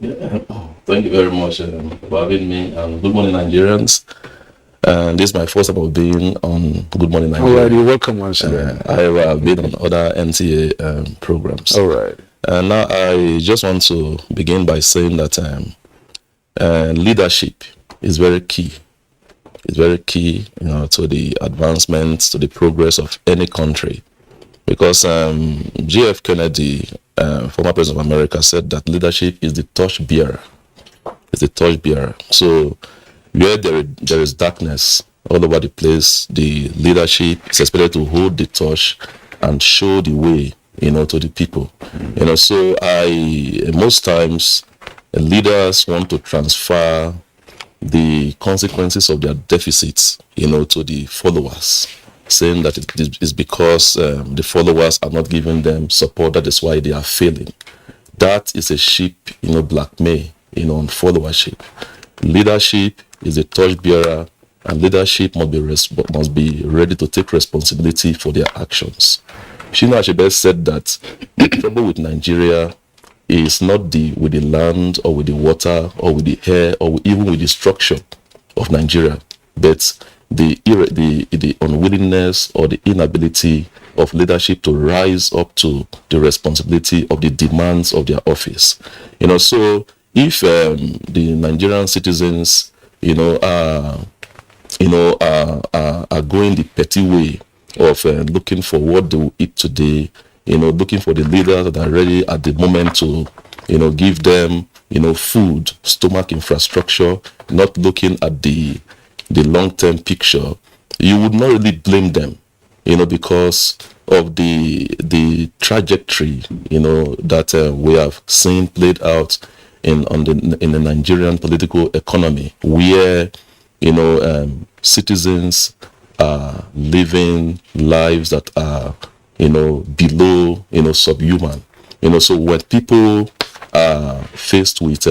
Yeah. Thank you very much for having me. And good morning, Nigerians. This is my first time of being on Good Morning Nigeria. All right, you're welcome once again. I have been on other NTA programs. All right. And now I just want to begin by saying that leadership is very key. It's very key, to the advancement, to the progress of any country. Because J.F. Kennedy, former president of America, said that leadership is the torch bearer. It's the torch bearer. So where there is darkness all over the place, the leadership is expected to hold the torch and show the way, to the people. So most times leaders want to transfer the consequences of their deficits, to the followers, saying that it is because the followers are not giving them support, that is why they are failing. That is a sheep, blackmail, on followership. Leadership is a torch bearer, and leadership must be ready to take responsibility for their actions. Chinua Achebe said that the trouble with Nigeria is not with the land or with the water or with the air or even with the structure of Nigeria, but the unwillingness or the inability of leadership to rise up to the responsibility of the demands of their office. So if the Nigerian citizens, are going the petty way of looking for what they will eat today, looking for the leaders that are ready at the moment to, give them, food, stomach infrastructure, not looking at the long-term picture, you would not really blame them, because of the trajectory, that we have seen played out in the Nigerian political economy, where, citizens are living lives that are, below, subhuman. So when people are faced with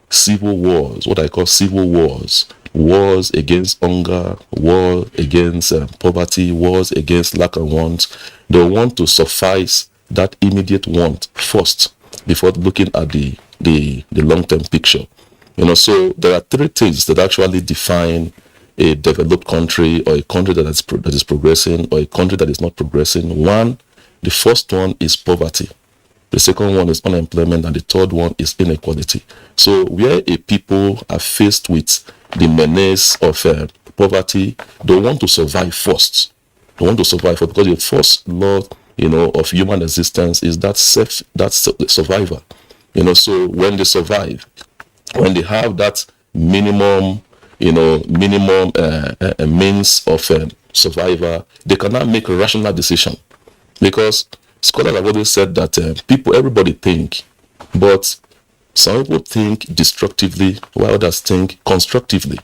civil wars, what I call civil wars, wars against hunger, war against poverty, wars against lack of want, they want to suffice that immediate want first before looking at the long-term picture. So there are three things that actually define a developed country or a country that is progressing or a country that is not progressing. One, the first one is poverty. The second one is unemployment, and the third one is inequality. So where a people are faced with the menace of poverty, they want to survive first. They want to survive first because the first law, of human existence is that survival. So when they survive, when they have that minimum means of survival, they cannot make a rational decision. Because scholars have always said that everybody think, but some people think destructively, while others think constructively.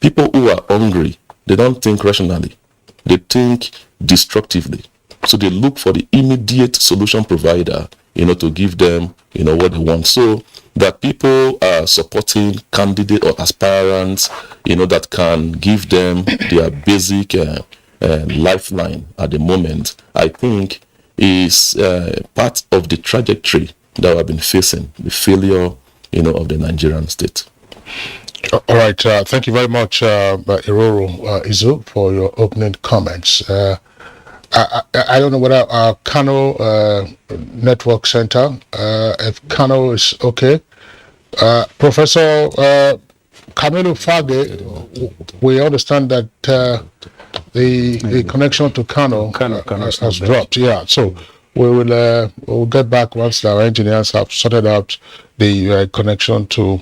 People who are hungry, they don't think rationally. They think destructively. So they look for the immediate solution provider, to give them, what they want. So that people are supporting candidate or aspirants, that can give them their basic lifeline at the moment, I think is part of the trajectory that we've been facing, the failure, of the Nigerian state. All right. Thank you very much, Iroro Izu, for your opening comments. I don't know whether our Kano Network Center, if Kano is okay. Professor Kamilu Fage, we understand that the connection to Kano has dropped. Yeah, so we'll get back once our engineers have sorted out the connection to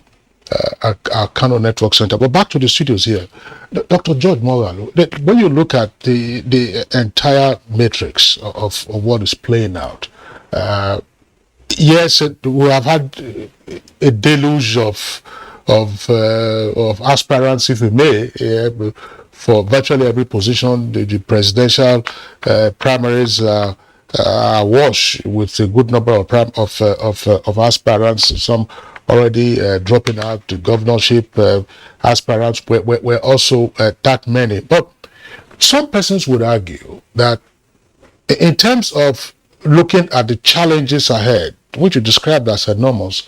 our Kano Network Center. But back to the studios here. Dr. George Moralo, when you look at the entire matrix of what is playing out, yes, we have had a deluge of aspirants, if we may, for virtually every position. The presidential primaries are awash with a good number of aspirants. Some already dropping out. The governorship aspirants were also that many. But some persons would argue that in terms of looking at the challenges ahead, which you described as enormous,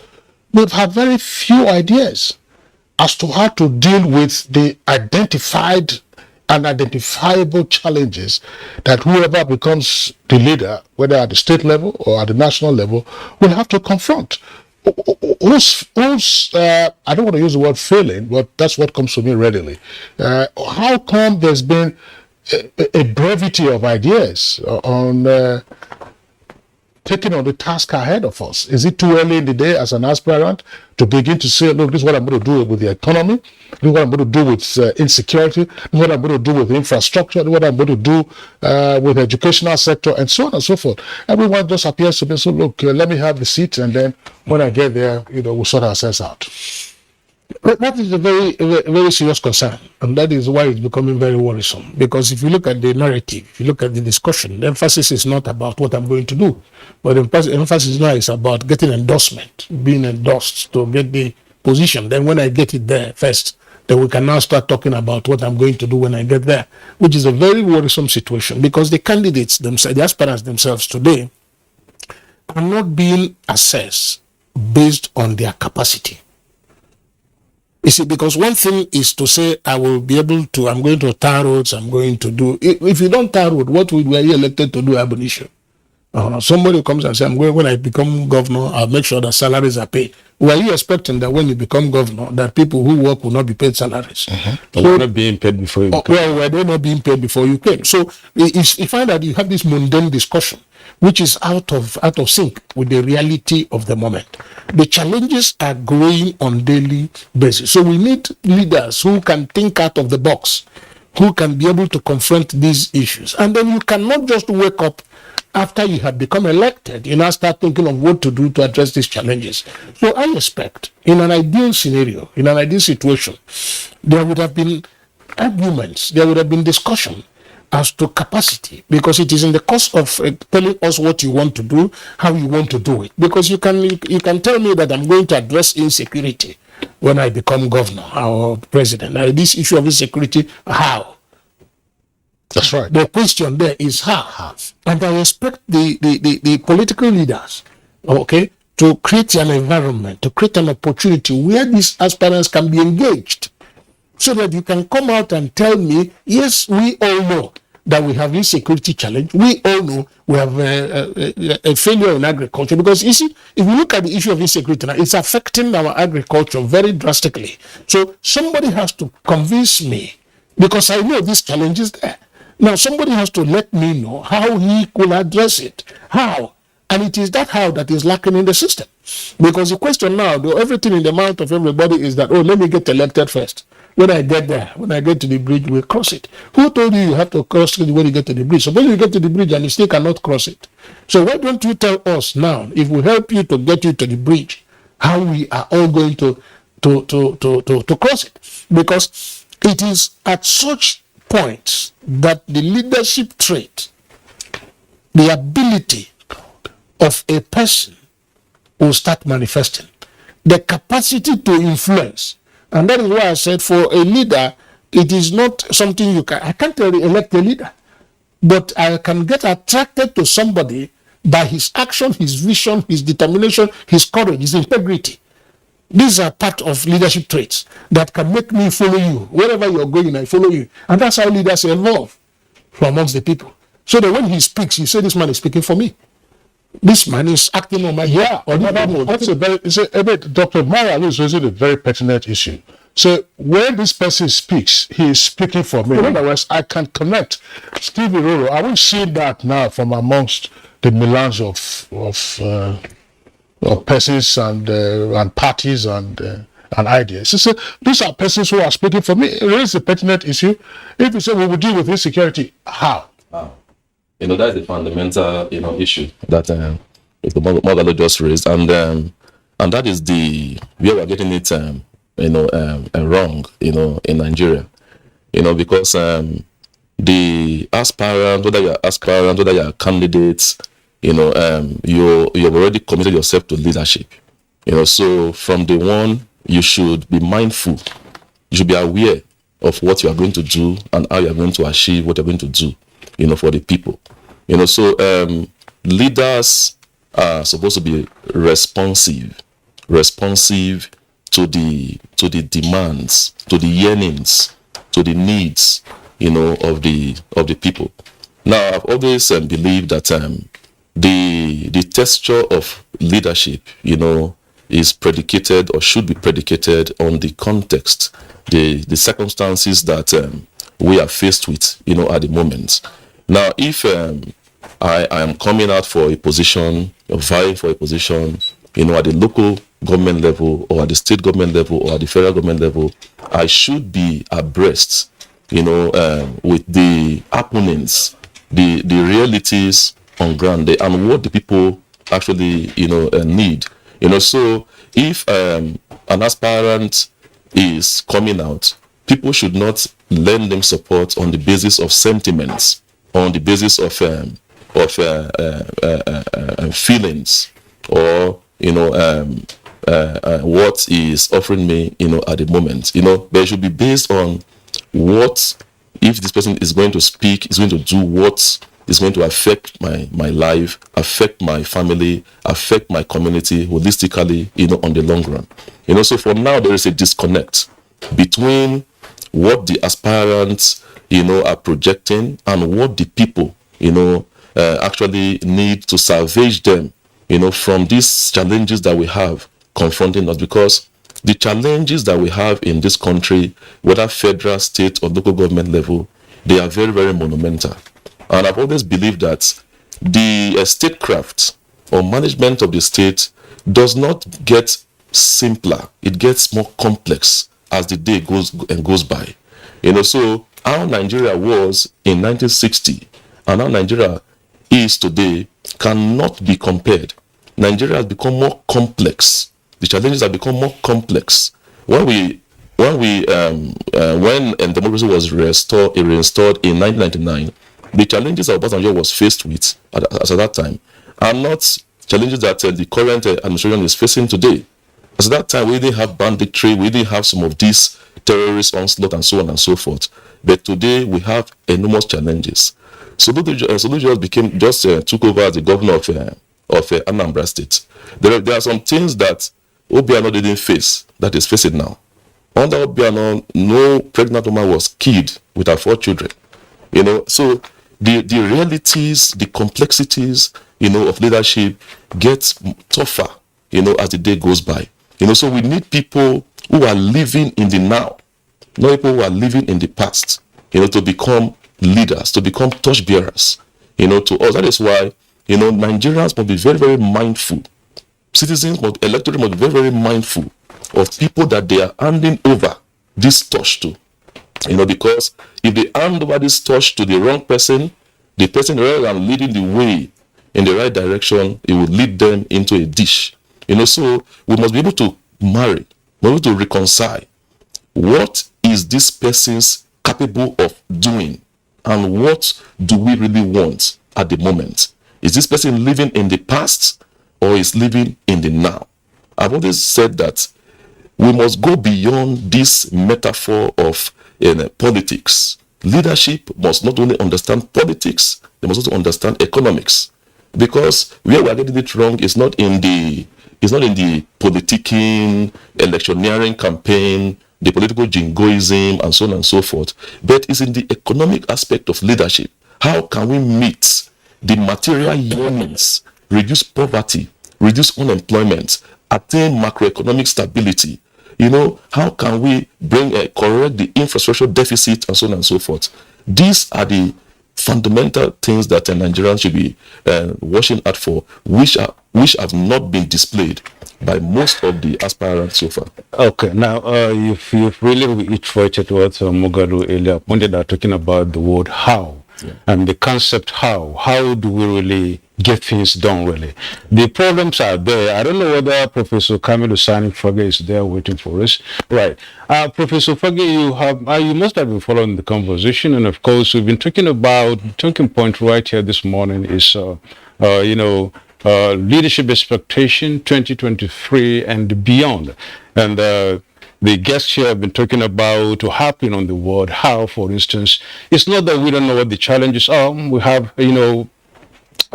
we've had very few ideas as to how to deal with the identified and identifiable challenges that whoever becomes the leader, whether at the state level or at the national level, will have to confront. I don't want to use the word failing, but that's what comes to me readily. How come there's been a brevity of ideas on taking on the task ahead of us? Is it too early in the day as an aspirant to begin to say, look, this is what I'm going to do with the economy, this is what I'm going to do with insecurity, this is what I'm going to do with infrastructure, this is what I'm going to do with the educational sector, and so on and so forth. Everyone just appears to be, so look, let me have the seat, and then when I get there, we'll sort ourselves out. That is a very serious concern, and that is why it's becoming very worrisome. Because if you look at the narrative, if you look at the discussion, the emphasis is not about what I'm going to do, but the emphasis now is about getting endorsement, being endorsed to get the position. Then when I get it there first, then we can now start talking about what I'm going to do when I get there, which is a very worrisome situation, because the candidates themselves, the aspirants themselves today, are not being assessed based on their capacity. You see, because one thing is to say, I'm going to tar roads, I'm going to do, if you don't tar road, what were you elected to do? Abolition. Somebody comes and says, when I become governor, I'll make sure that salaries are paid. Were you expecting that when you become governor, that people who work will not be paid salaries? They were not being paid before you came. Well, were they not being paid before you came? So you find that you have this mundane discussion, which is out of sync with the reality of the moment. The challenges are growing on daily basis. So we need leaders who can think out of the box, who can be able to confront these issues. And then you cannot just wake up after you have become elected, start thinking of what to do to address these challenges. So I expect, in an ideal scenario, in an ideal situation, there would have been arguments, there would have been discussion as to capacity, because it is in the course of telling us what you want to do, how you want to do it. Because you can tell me that I'm going to address insecurity when I become governor or president. Now, this issue of insecurity, how? That's right. The question there is how. And I expect the political leaders, to create an environment, to create an opportunity where these aspirants can be engaged, so that you can come out and tell me, yes, we all know that we have insecurity challenge. We all know we have a failure in agriculture. Because you see, if you look at the issue of insecurity now, it's affecting our agriculture very drastically. So somebody has to convince me, because I know this challenge is there. Now, somebody has to let me know how he could address it. How? And it is that how that is lacking in the system. Because the question now, everything in the mouth of everybody is that, let me get elected first. When I get there, when I get to the bridge, we'll cross it. Who told you have to cross it when you get to the bridge? Suppose you get to the bridge and you still cannot cross it. So why don't you tell us now, if we help you to get you to the bridge, how we are all going to cross it? Because it is at such points that the leadership trait the ability of a person will start manifesting. The capacity to influence. And that is why I said for a leader, it is not something I can't elect a leader, but I can get attracted to somebody by his action, his vision, his determination, his courage, his integrity. These are part of leadership traits that can make me follow you. Wherever you're going, I follow you. And that's how leaders evolve from amongst the people. So that when he speaks, you say, this man is speaking for me. This man is acting on my behalf. Dr. Mara is raising a very pertinent issue. So when this person speaks, he is speaking for me. In other words, I can connect. Steve Iroro, I won't see that now from amongst the melange of persons and parties and ideas. So these are persons who are speaking for me. It is a pertinent issue. If you say we will deal with insecurity, how? That's the fundamental, issue that the Mogalo just raised, and that is where we're getting it, wrong, in Nigeria, because the aspirant, whether you're candidates, you have already committed yourself to leadership, so from day one, you should be mindful, you should be aware of what you are going to do and how you are going to achieve what you're going to do, for the people. So leaders are supposed to be responsive to the demands, to the yearnings, to the needs, of the people. Now, I've always believed that the texture of leadership, is predicated or should be predicated on the context, the circumstances that we are faced with, at the moment. Now, if I am coming out for a position, or vying for a position, at the local government level, or at the state government level, or at the federal government level, I should be abreast, with the happenings, the realities on ground, and what the people actually, need. So if an aspirant is coming out, people should not lend them support on the basis of sentiments, on the basis of feelings, or what is offering me, at the moment. But it should be based on what, if this person is going to speak, is going to do what is going to affect my life, affect my family, affect my community holistically, on the long run. So for now, there is a disconnect between what the aspirants, are projecting and what the people, actually need to salvage them, from these challenges that we have confronting us. Because the challenges that we have in this country, whether federal, state, or local government level, they are very, very monumental. And I've always believed that the statecraft or management of the state does not get simpler. It gets more complex as the day goes by. So how Nigeria was in 1960 and how Nigeria is today cannot be compared. Nigeria has become more complex. The challenges have become more complex. When democracy was reinstalled in 1999, the challenges that Obasanjo was faced with at that time are not challenges that the current administration is facing today. At that time, we didn't have banditry, we didn't have some of these terrorist onslaught and so on and so forth. But today, we have enormous challenges. Soludo just took over as the governor of Anambra State. There are some things that Obiano didn't face that is facing now. Under Obiano, no pregnant woman was killed with her 4 children. So the realities, the complexities, of leadership gets tougher, as the day goes by. So we need people who are living in the now, not people who are living in the past, to become leaders, to become torchbearers, to us. That is why, Nigerians must be very, very mindful. Electorate must be very, very mindful of people that they are handing over this torch to. Because if they hand over this torch to the wrong person, the person, rather than leading the way in the right direction, it will lead them into a ditch. So we must be able to marry, be able to reconcile. What is this person's capable of doing, and what do we really want at the moment? Is this person living in the past or is living in the now? I've always said that we must go beyond this metaphor of politics. Leadership must not only understand politics, they must also understand economics. Because where we are getting it wrong is not in the politicking, electioneering campaign, the political jingoism, and so on and so forth, but it's in the economic aspect of leadership. How can we meet the material yearnings, reduce poverty, reduce unemployment, attain macroeconomic stability? How can we correct the infrastructure deficit, and so on and so forth? These are the fundamental things that Nigerians should be watching out for, which have not been displayed by most of the aspirants so far. Okay, now you've really reiterated what Mogadu earlier pointed out, talking about the word how. Yeah. And the concept how do we really get things done really? The problems are there. I don't know whether Professor Kamilu Sani Fage is there waiting for us. Right. Professor Fage, you must have been following the conversation, and of course we've been talking about, the talking point right here this morning is leadership expectation 2023 and beyond. And the guests here have been talking about harping on the word how, for instance. It's not that we don't know what the challenges are. We have,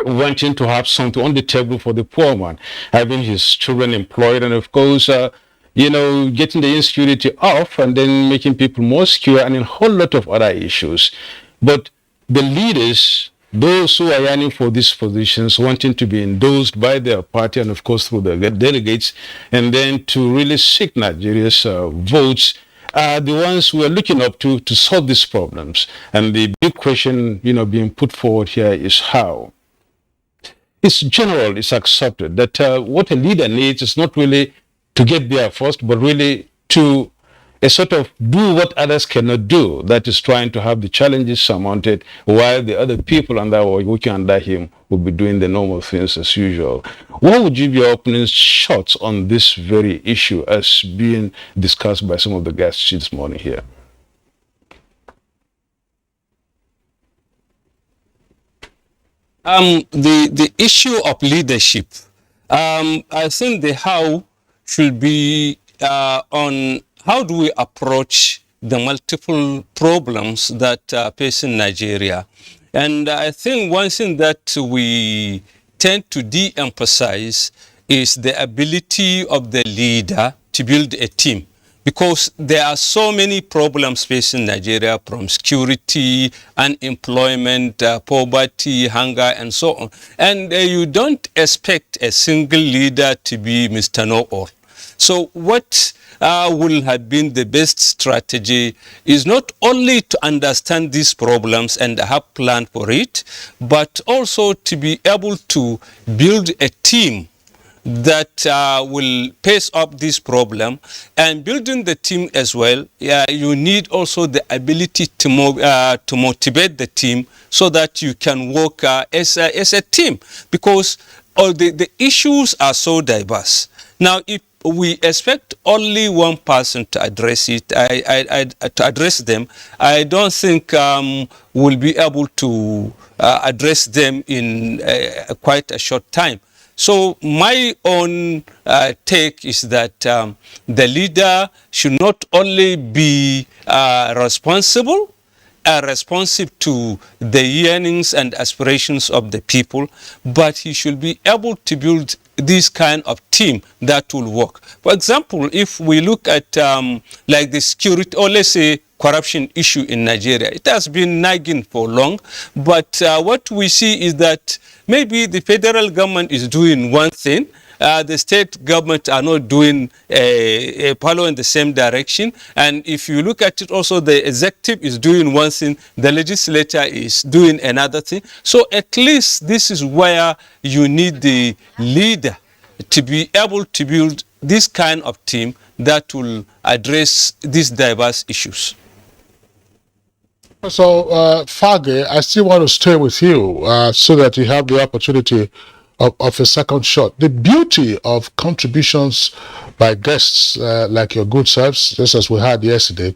wanting to have something on the table for the poor man, having his children employed, and of course, getting the insecurity off and then making people more secure, and a whole lot of other issues. But the leaders, those who are yearning for these positions, wanting to be endorsed by their party and of course through the delegates, and then to really seek Nigeria's votes, are the ones who are looking up to solve these problems. And the big question, being put forward here is how. It's general, it's accepted that what a leader needs is not really to get there first, but really to sort of do what others cannot do. That is trying to have the challenges surmounted while the other people working under him will be doing the normal things as usual. What would you be your opening shots on this very issue as being discussed by some of the guests this morning here? The issue of leadership, I think the how should be on how do we approach the multiple problems that are facing Nigeria. And I think one thing that we tend to de-emphasize is the ability of the leader to build a team. Because there are so many problems facing Nigeria, from security, unemployment, poverty, hunger, and so on. And you don't expect a single leader to be Mr. Know-all. So what will have been the best strategy is not only to understand these problems and have plan for it, but also to be able to build a team that will face up this problem. And building the team as well, you need also the ability to motivate the team so that you can work as a team, because all the issues are so diverse. Now, if we expect only one person to address it, to address them, I don't think we'll be able to address them in quite a short time. So my own take is that the leader should not only be responsive to the yearnings and aspirations of the people, but he should be able to build this kind of team that will work. For example, if we look at like the security, or let's say corruption issue in Nigeria, it has been nagging for long, but what we see is that maybe the federal government is doing one thing, the state government are not doing following the same direction. And if you look at it also, the executive is doing one thing, the legislature is doing another thing. So at least this is where you need the leader to be able to build this kind of team that will address these diverse issues. So, Fage, I still want to stay with you so that you have the opportunity of a second shot. The beauty of contributions by guests like your good selves, just as we had yesterday,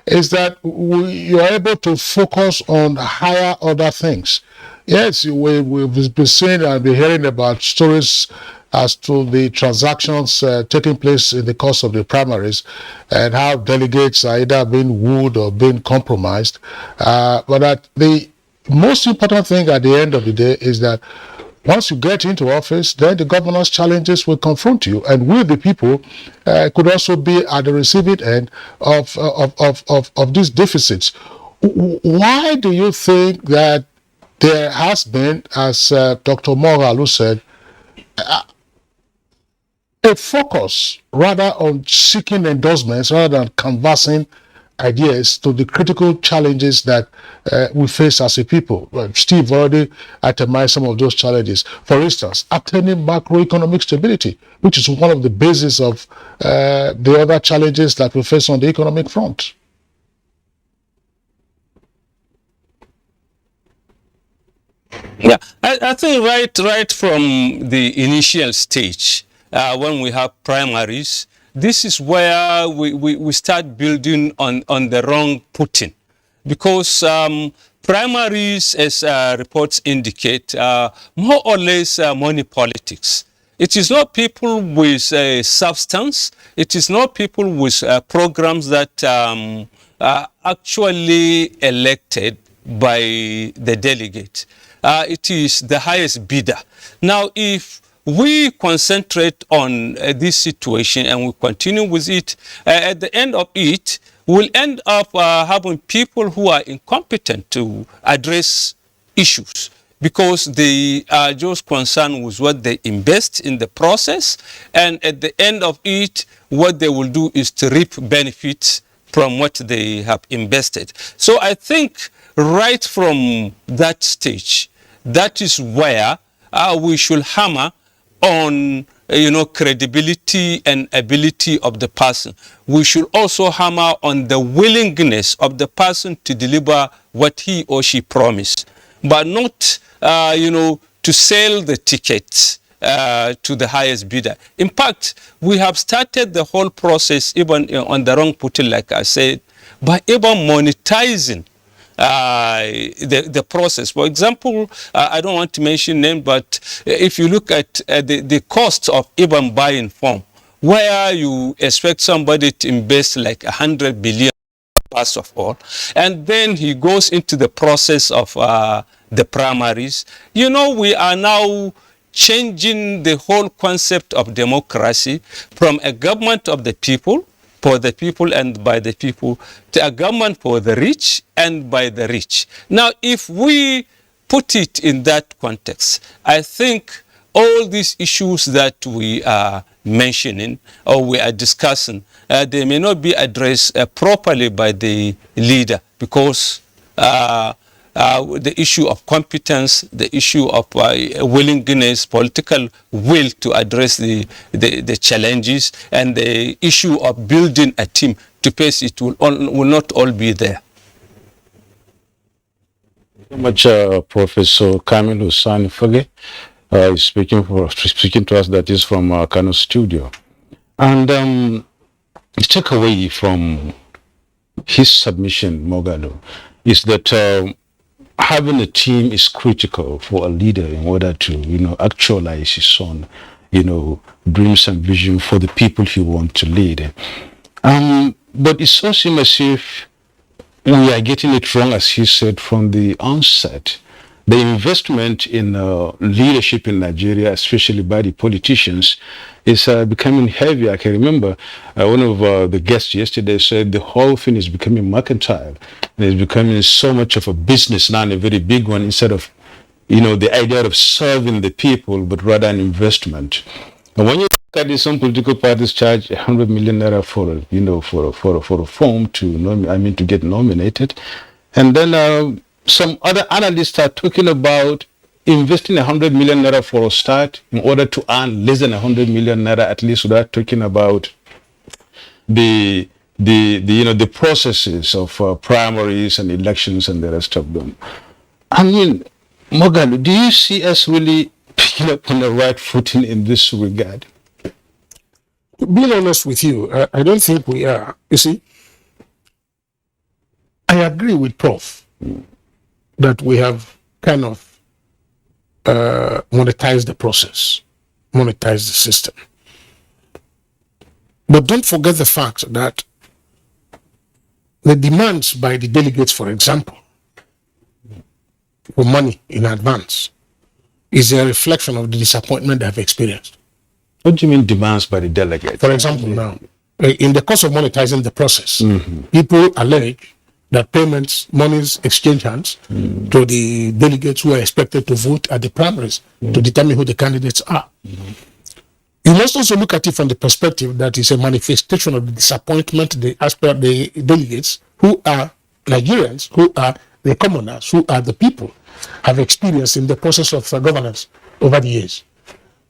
is that you are able to focus on higher order things. Yes, we've been seeing and been hearing about stories as to the transactions taking place in the course of the primaries and how delegates are either being wooed or being compromised. But that the most important thing at the end of the day is that once you get into office, then the governor's challenges will confront you, and we, the people, could also be at the receiving end of these deficits. Why do you think that there has been, as Dr. Mogalu said, a focus rather on seeking endorsements rather than canvassing ideas to the critical challenges that we face as a people? Well, Steve already itemized some of those challenges. For instance, attaining macroeconomic stability, which is one of the bases of the other challenges that we face on the economic front. Yeah, I think right from the initial stage, when we have primaries, this is where we start building on the wrong footing. Because primaries, as reports indicate, more or less money politics. It is not people with substance. It is not people with programs that are actually elected by the delegate. It is the highest bidder. Now, if we concentrate on this situation and we continue with it, at the end of it, we'll end up having people who are incompetent to address issues because they are just concerned with what they invest in the process, and at the end of it, what they will do is to reap benefits from what they have invested. So I think right from that stage, that is where we should hammer on credibility and ability of the person. We should also hammer on the willingness of the person to deliver what he or she promised, but not to sell the tickets to the highest bidder. In fact, we have started the whole process even on the wrong footing, like I said, by even monetizing the process. For example, I don't want to mention name, but if you look at the cost of even buying form, where you expect somebody to invest like 100 billion first of all, and then he goes into the process of the primaries. We are now changing the whole concept of democracy from a government of the people, for the people and by the people, to a government for the rich and by the rich. Now, if we put it in that context, I think all these issues that we are mentioning or we are discussing, they may not be addressed properly by the leader, because the issue of competence, the issue of willingness, political will to address the challenges, and the issue of building a team to face it will not all be there. Thank you so much, Professor Kamil Hussain Fage, speaking to us, that is from Kano studio. And the takeaway from his submission, Mogalu, is that having a team is critical for a leader in order to, actualize his own, dreams and vision for the people he wants to lead. But it so seems as if we are getting it wrong, as he said from the onset. The investment in leadership in Nigeria, especially by the politicians, is becoming heavy. I can remember one of the guests yesterday said the whole thing is becoming mercantile. And it's becoming so much of a business now, and a very big one, instead of, the idea of serving the people, but rather an investment. And when you look at this, some political parties charge 100 million naira for a form to get nominated. And then some other analysts are talking about investing 100 million naira for a start in order to earn less than 100 million naira at least, without talking about the processes of primaries and elections and the rest of them. I mean, Mogalu, do you see us really picking up on the right footing in this regard? Being honest with you, I don't think we are. You see, I agree with Prof that we have kind of monetize the process, monetize the system. But don't forget the fact that the demands by the delegates, for example, for money in advance is a reflection of the disappointment they have experienced. What do you mean demands by the delegates? For example, now, in the course of monetizing the process, people allege that payments, monies exchange hands to the delegates who are expected to vote at the primaries to determine who the candidates are. You must also look at it from the perspective that is a manifestation of the disappointment the delegates who are Nigerians, who are the commoners, who are the people, have experienced in the process of governance over the years.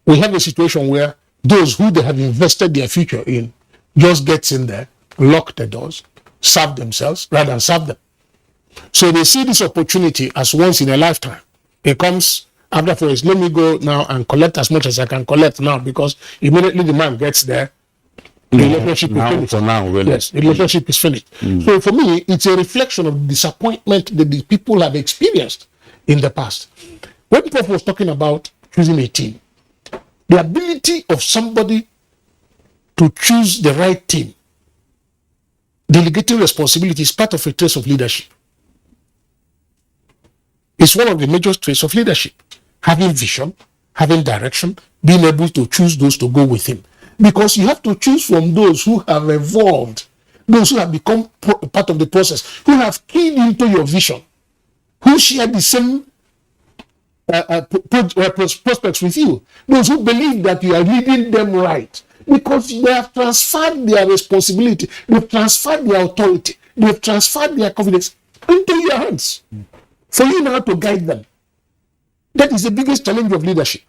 We have a situation where those who they have invested their future in just gets in there, lock the doors, serve themselves rather than serve them. So they see this opportunity as once in a lifetime. It comes after for let me go now and collect as much as I can collect now, because immediately the man gets there, the relationship is finished. For now, really. Yes, the relationship is finished. So for me, it's a reflection of the disappointment that the people have experienced in the past. When Prof was talking about choosing a team, the ability of somebody to choose the right team, delegating responsibility is part of a trace of leadership. It's one of the major traits of leadership. Having vision, having direction, being able to choose those to go with him. Because you have to choose from those who have evolved, those who have become part of the process, who have keyed into your vision, who share the same prospects with you, those who believe that you are leading them right, because they have transferred their responsibility, they've transferred their authority, they've transferred their confidence into your hands for you now to guide them. That is the biggest challenge of leadership.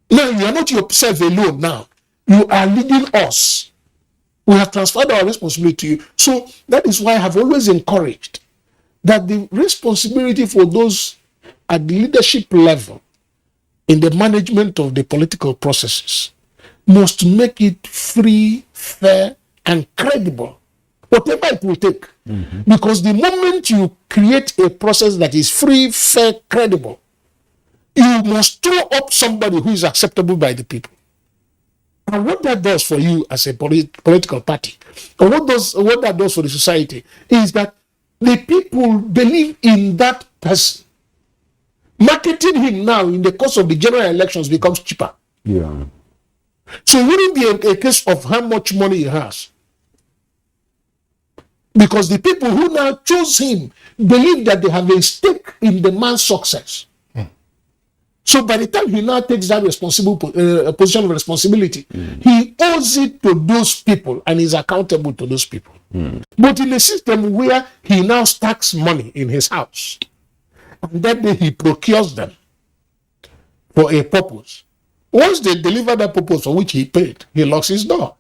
Now, you are not yourself alone now. You are leading us. We have transferred our responsibility to you. So that is why I have always encouraged that the responsibility for those at the leadership level in the management of the political processes must make it free, fair, and credible, whatever it will take. Because the moment you create a process that is free, fair, credible, you must throw up somebody who is acceptable by the people. And what that does for you as a political party, or what that does for the society, is that the people believe in that person. Marketing him now in the course of the general elections becomes cheaper. Yeah. So it wouldn't be a case of how much money he has. Because the people who now chose him believe that they have a stake in the man's success. So by the time he now takes that position of responsibility, he owes it to those people and is accountable to those people. But in a system where he now stacks money in his house, and that day he procures them for a purpose, once they deliver that purpose for which he paid, he locks his door.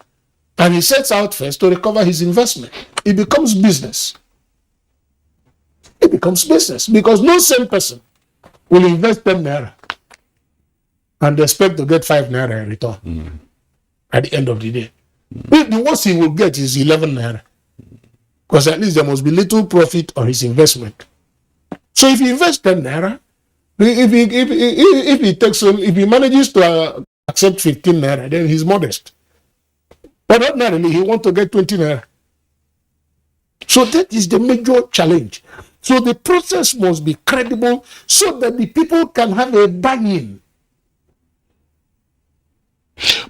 And he sets out first to recover his investment. It becomes business. It becomes business because no same person will invest 10 naira and expect to get 5 naira in return at the end of the day. The worst he will get is 11 naira, because at least there must be little profit on his investment. So if he invests 10 naira, if he manages to accept 15 naira, then he's modest. But ordinarily, he wants to get 20 naira. So that is the major challenge. So the process must be credible so that the people can have a buy-in.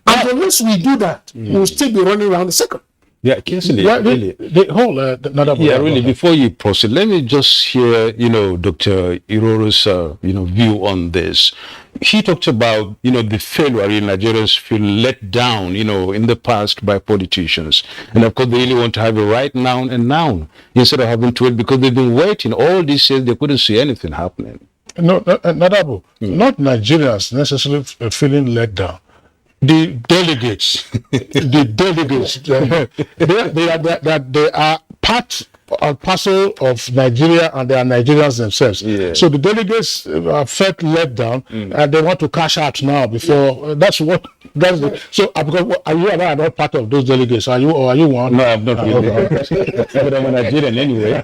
And unless we do that, we'll still be running around the circle. Yeah, Kinsley, really. Really, before you proceed, let me just hear, Dr. Iroro's, view on this. He talked about, the failure in Nigerians feel let down, in the past by politicians. And of course, they really want to have a right now and now, instead of having to wait, because they've been waiting all these years, they couldn't see anything happening. No, Nadabo, not Nigerians necessarily feeling let down. The delegates, they are part and parcel of Nigeria, and they are Nigerians themselves. Yeah. So the delegates felt let down, and they want to cash out now. Before that's what that's the, so. Because are you and I are not part of those delegates? Are you, or are you one? No, I'm not really. Okay. But I'm a Nigerian anyway.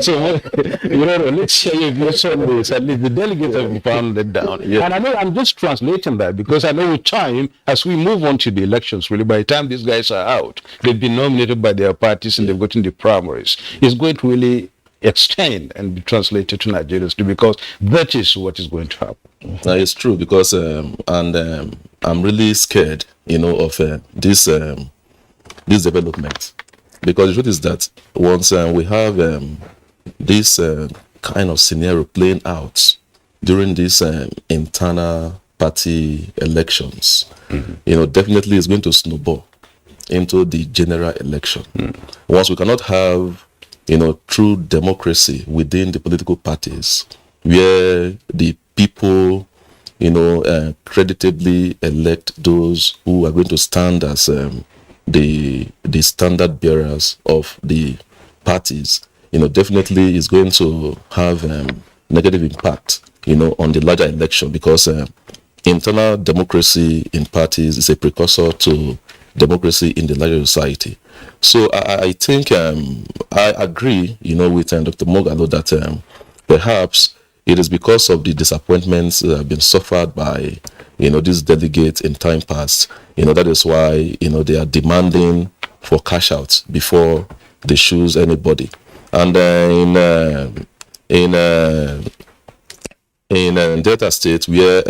So, let's share your views on this. At least the delegates have been found let down. Yeah. And I know I'm just translating that because I know with time, as we move on to the elections, really, by the time these guys are out, they've been nominated by their parties and they've gotten the primaries. It's going to really extend and be translated to Nigerians too, because that is what is going to happen. It's true because I'm really scared, of this development, because the truth is that once we have this kind of scenario playing out during these internal party elections, definitely it's going to snowball into the general election. Once we cannot have true democracy within the political parties, where the people, creditably elect those who are going to stand as the standard bearers of the parties, definitely is going to have negative impact, on the larger election, because internal democracy in parties is a precursor to democracy in the larger society. So I think I agree, with Dr. Mogalo that perhaps it is because of the disappointments that have been suffered by, these delegates in time past. That is why, they are demanding for cash outs before they choose anybody. And in Delta State, where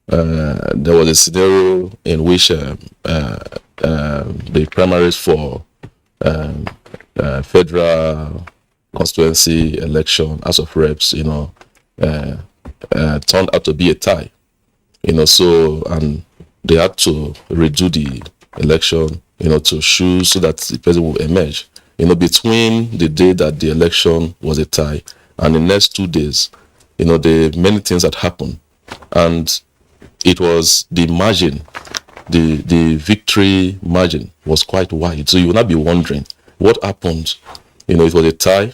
there was a scenario in which the primaries for federal constituency election, House of Reps, turned out to be a tie. So, and they had to redo the election, to choose so that the president will emerge. Between the day that the election was a tie and the next 2 days, the many things that happened, and it was the margin, the victory margin was quite wide. So you will not be wondering what happened. It was a tie.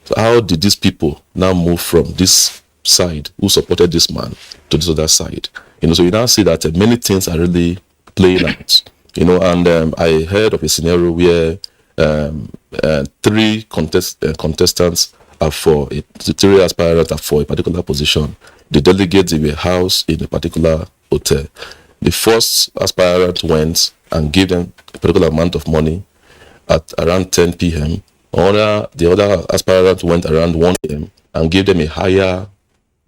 So how did these people now move from this side who supported this man to this other side? So you now see that many things are really playing out. And I heard of a scenario where 3 contestants are for it. The 3 aspirants are for a particular position. The delegates were housed in a particular hotel. The first aspirant went and gave them a particular amount of money at around 10 p.m. The other aspirant went around 1 p.m. and gave them a higher,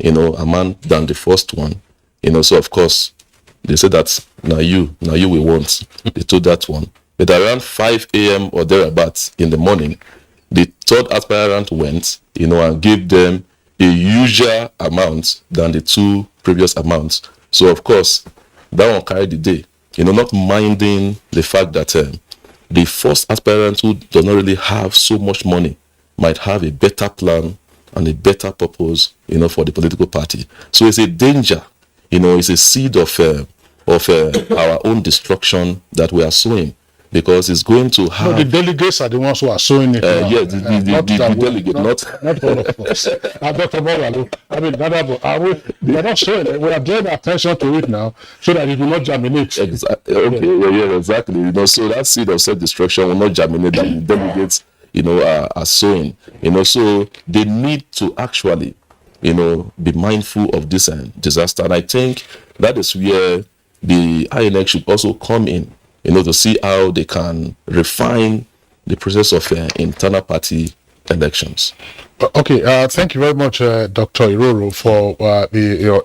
amount than the first one. So of course they said that now you will want. They told that one. But around 5 a.m. or thereabouts in the morning, the third aspirant went, and gave them a huger amount than the 2 previous amounts. So of course, that one carried the day, not minding the fact that the first aspirant who does not really have so much money might have a better plan and a better purpose, for the political party. So it's a danger, it's a seed of our own destruction that we are sowing. Because it's going to have... No, the delegates are the ones who are sowing it. Yes, the delegate, not all of us. Dr. Mogalo, they're not showing it. We are drawing attention to it now so that it will not germinate. Okay, exactly. So that seed of self-destruction will not germinate that the delegates, are sowing. So they need to actually, be mindful of this disaster. And I think that is where the INEC should also come in, to see how they can refine the process of internal party elections. Okay, thank you very much, Dr. Iroro, for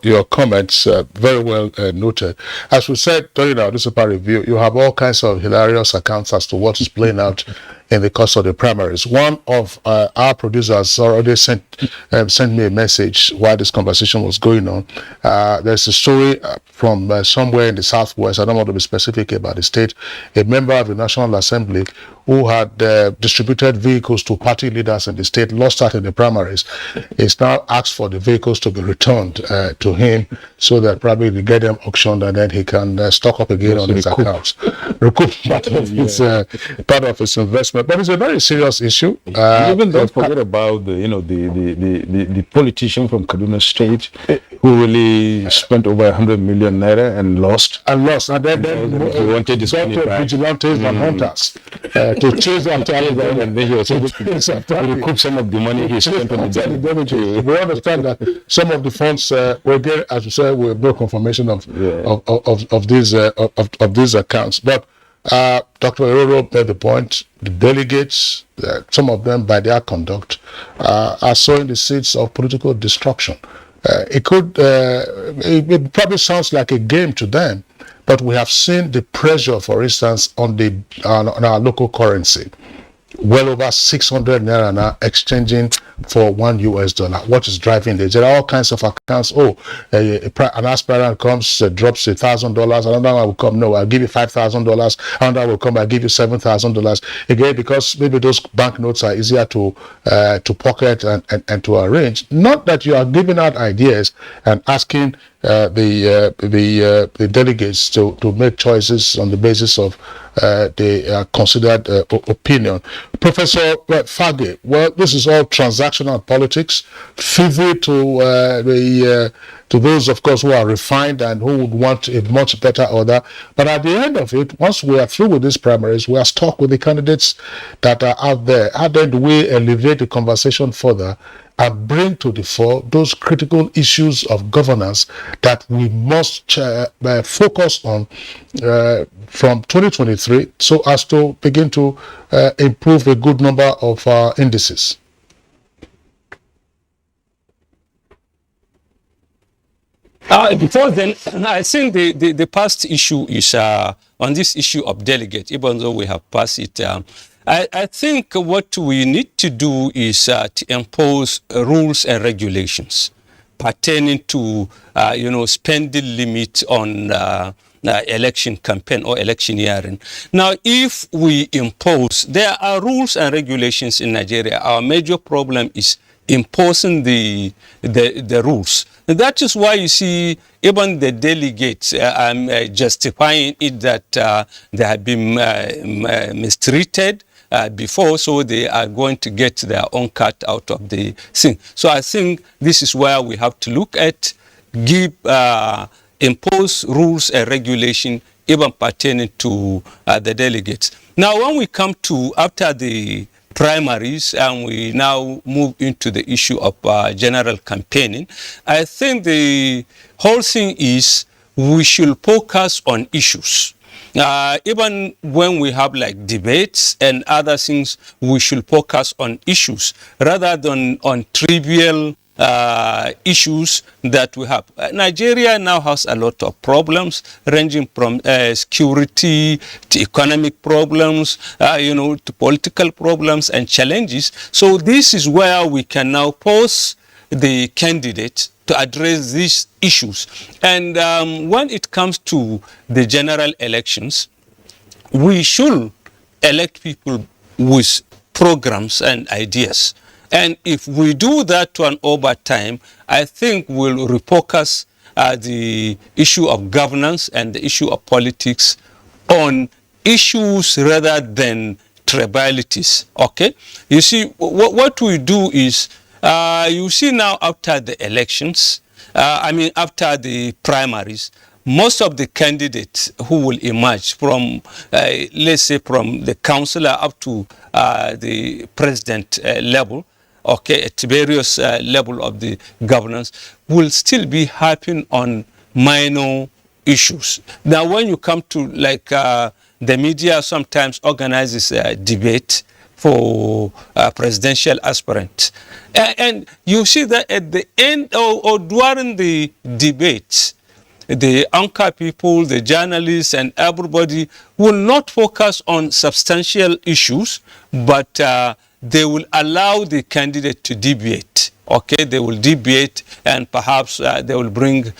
your comments. Very well noted. As we said during our newspaper review, you have all kinds of hilarious accounts as to what is playing out in the course of the primaries. One of our producers already sent me a message while this conversation was going on. There's a story from somewhere in the southwest. I don't want to be specific about the state. A member of the National Assembly who had distributed vehicles to party leaders in the state, lost out in the primaries, is now asked for the vehicles to be returned to him so that probably they get them auctioned and then he can stock up again on his accounts. Recoup part of his investment. But it's a very serious issue. Even don't forget about the politician from Kaduna State who really spent over 100 million naira and lost. And then he wanted his money back. Vigilantes and hunters to chase after them, and then he was able to recoup some of the money he spent on the damages. We understand that some of the funds were there, as you said, with no confirmation of these accounts. But Dr. Eroro made the point. The delegates, some of them, by their conduct, are sowing the seeds of political destruction. It probably sounds like a game to them, but we have seen the pressure, for instance, on our local currency. Well over 600 naira now exchanging for $1. What is driving this? There are all kinds of accounts. An aspirant comes, drops $1,000. Another one will come, no, I'll give you $5,000. Another will come, I'll give you $7,000. Again, because maybe those banknotes are easier to pocket and to arrange. Not that you are giving out ideas and asking the delegates to make choices on the basis of the considered opinion. Professor Fage, well, this is all transactional politics, favor to those, of course, who are refined and who would want a much better order. But at the end of it, once we are through with these primaries, we are stuck with the candidates that are out there. How then do we elevate the conversation further and bring to the fore those critical issues of governance that we must focus on from 2023 so as to begin to improve a good number of our indices? Before then, I think the past issue is on this issue of delegate, even though we have passed it. I think what we need to do is to impose rules and regulations pertaining to, spending limit on election campaign or electioneering. Now, if we impose, there are rules and regulations in Nigeria. Our major problem is imposing the rules. And that is why you see even the delegates justifying it that they have been mistreated before, so they are going to get their own cut out of the thing. So I think this is where we have to look at, impose rules and regulation even pertaining to the delegates. Now, when we come to after the primaries and we now move into the issue of general campaigning, I think the whole thing is we should focus on issues. Even when we have like debates and other things, we should focus on issues rather than on trivial issues that we have. Nigeria now has a lot of problems ranging from security to economic problems, to political problems and challenges. So this is where we can now pose the candidate to address these issues. And when it comes to the general elections, we should elect people with programs and ideas. And if we do that one over time, I think we'll refocus the issue of governance and the issue of politics on issues rather than tribalities, okay? You see, what we do is, you see now after the elections, after the primaries, most of the candidates who will emerge from, let's say, from the councillor up to the president level, okay, at various level of the governance, will still be harping on minor issues. Now, when you come to like the media sometimes organizes a debate for presidential aspirants, and you see that at the end or during the debates, the anchor people, the journalists, and everybody will not focus on substantial issues, but they will allow the candidate to debate. Okay, they will debate, and perhaps they will bring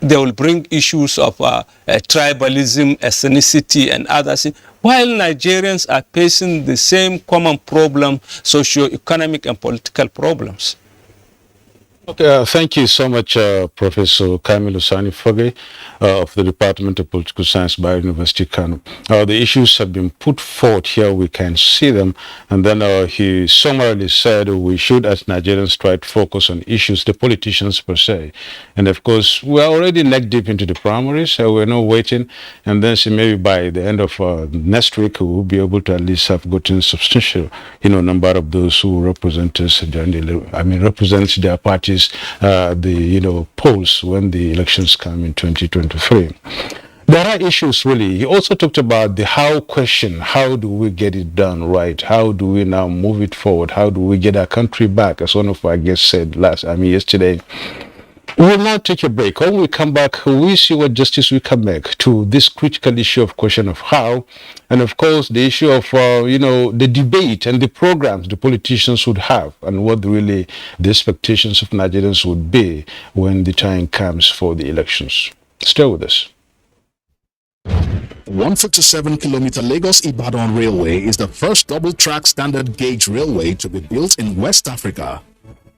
they will bring issues of tribalism, ethnicity, and others, while Nigerians are facing the same common problem, socio-economic and political problems. Okay, thank you so much, Professor Kamilu Sani Foge of the Department of Political Science, Bayero University, Kano. The issues have been put forth here, we can see them, and then he summarily said we should, as Nigerians, try to focus on issues, the politicians per se. And of course, we're already neck deep into the primaries, so we're not waiting, and then see maybe by the end of next week, we'll be able to at least have gotten substantial, number of those who represent us during represent their parties, the polls when the elections come in 2023. There are issues really. He also talked about the how question. How do we get it done right? How do we now move it forward? How do we get our country back? As one of our guests said yesterday. We will now take a break. When we come back, we see what justice we can make to this critical issue of question of how, and of course the issue of the debate and the programs the politicians would have, and what really the expectations of Nigerians would be when the time comes for the elections. Stay with us. 147-kilometer Lagos-Ibadan Railway is the first double-track standard gauge railway to be built in West Africa.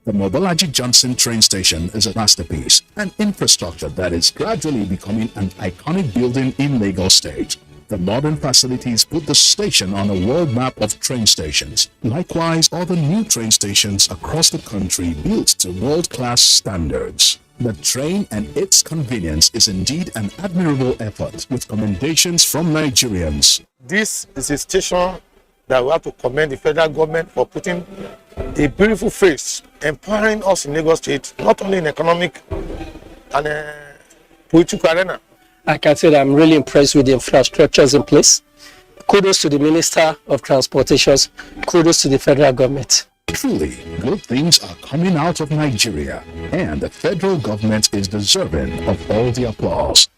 The Mobolaji Johnson train station is a masterpiece, an infrastructure that is gradually becoming an iconic building in Lagos State. The modern facilities put the station on a world map of train stations. Likewise, other new train stations across the country built to world-class standards. The train and its convenience is indeed an admirable effort, with commendations from Nigerians. This is a station that we have to commend the federal government for putting a beautiful face, empowering us in Lagos State, not only in economic and political arena. I can say that I'm really impressed with the infrastructures in place. Kudos to the Minister of Transportations. Kudos to the federal government. Truly, good things are coming out of Nigeria, and the federal government is deserving of all the applause.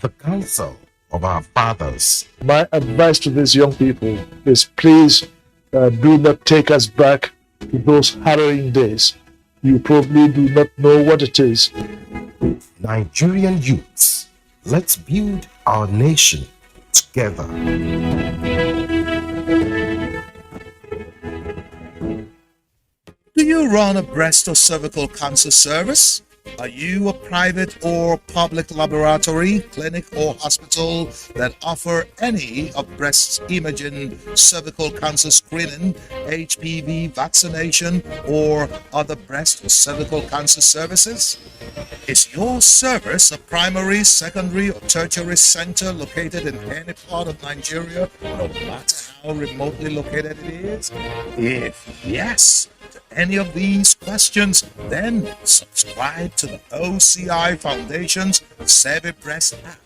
The counsel of our fathers. My advice to these young people is please do not take us back to those harrowing days. You probably do not know what it is. Nigerian youths, let's build our nation together. Do you run a breast or cervical cancer service? Are you a private or public laboratory, clinic or hospital that offer any of breast imaging, cervical cancer screening, HPV vaccination, or other breast or cervical cancer services? Is your service a primary, secondary, or tertiary center located in any part of Nigeria, no matter how remotely located it is? If yes, any of these questions, then subscribe to the OCI Foundation's Save Breast app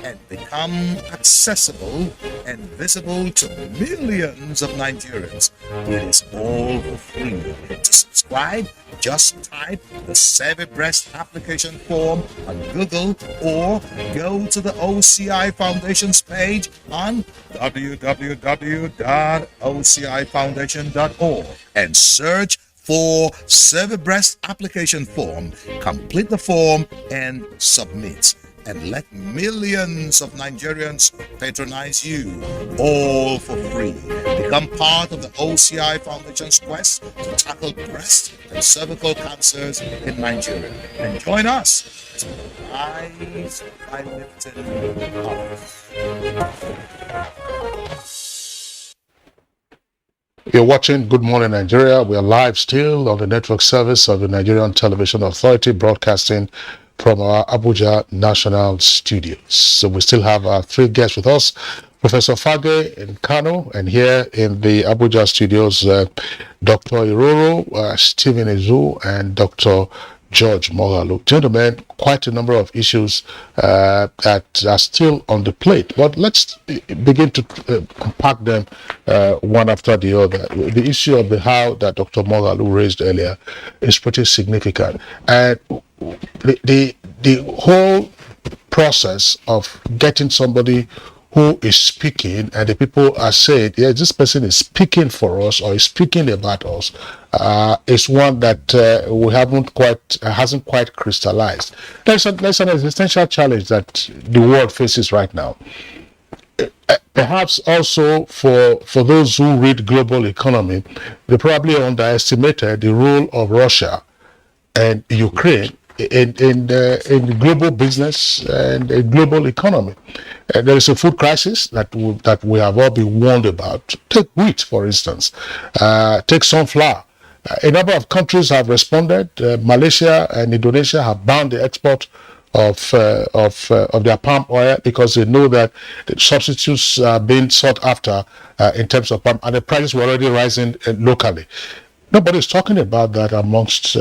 and become accessible and visible to millions of Nigerians. It is all for free. To subscribe, just type the Save Breast application form on Google or go to the OCI Foundation's page on www.ocifoundation.org and search for Save Breast application form. Complete the form and submit. And let millions of Nigerians patronize you, all for free. Become part of the OCI Foundation's quest to tackle breast and cervical cancers in Nigeria. And join us as we rise by lifting others. You're watching Good Morning Nigeria. We are live still on the network service of the Nigerian Television Authority, broadcasting from our Abuja National Studios. So we still have our three guests with us, Professor Fage in Kano, and here in the Abuja studios, Dr. Iroro, Stephen Ezu, and Dr. George Mogalu. Gentlemen, quite a number of issues that are still on the plate, but let's begin to unpack them one after the other. The issue of the how that Dr. Mogalu raised earlier is pretty significant, and the whole process of getting somebody who is speaking, and the people are saying, yeah, this person is speaking for us or is speaking about us, is one that we hasn't quite crystallized. There's an existential challenge that the world faces right now. Perhaps also for those who read global economy, they probably underestimated the role of Russia and Ukraine in global business and in global economy. There is a food crisis that we have all been warned about. Take wheat, for instance. Take sunflower. A number of countries have responded. Malaysia and Indonesia have banned the export of their palm oil because they know that the substitutes are being sought after in terms of palm, and the prices were already rising locally. Nobody's talking about that amongst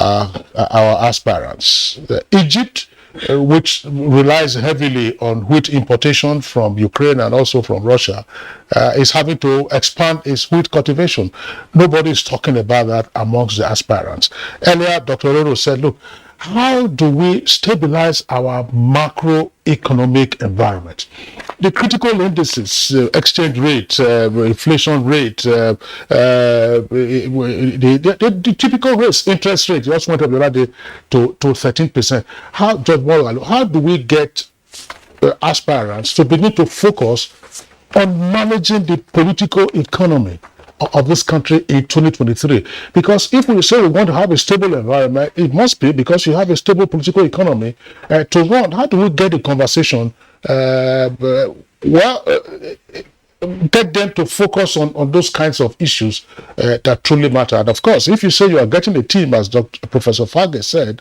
our aspirants. Egypt, which relies heavily on wheat importation from Ukraine and also from Russia, is having to expand its wheat cultivation. Nobody is talking about that amongst the aspirants. Earlier, Dr. Roro said, look, how do we stabilize our macroeconomic environment? The critical indices, exchange rate, inflation rate, the typical rates, interest rate, just went up the other day to 13%. How do we get aspirants to begin to focus on managing the political economy of this country in 2023? Because if we say we want to have a stable environment, it must be because you have a stable political economy to run. How do we get the conversation get them to focus on those kinds of issues that truly matter? And of course, if you say you are getting a team, as Professor Fage said,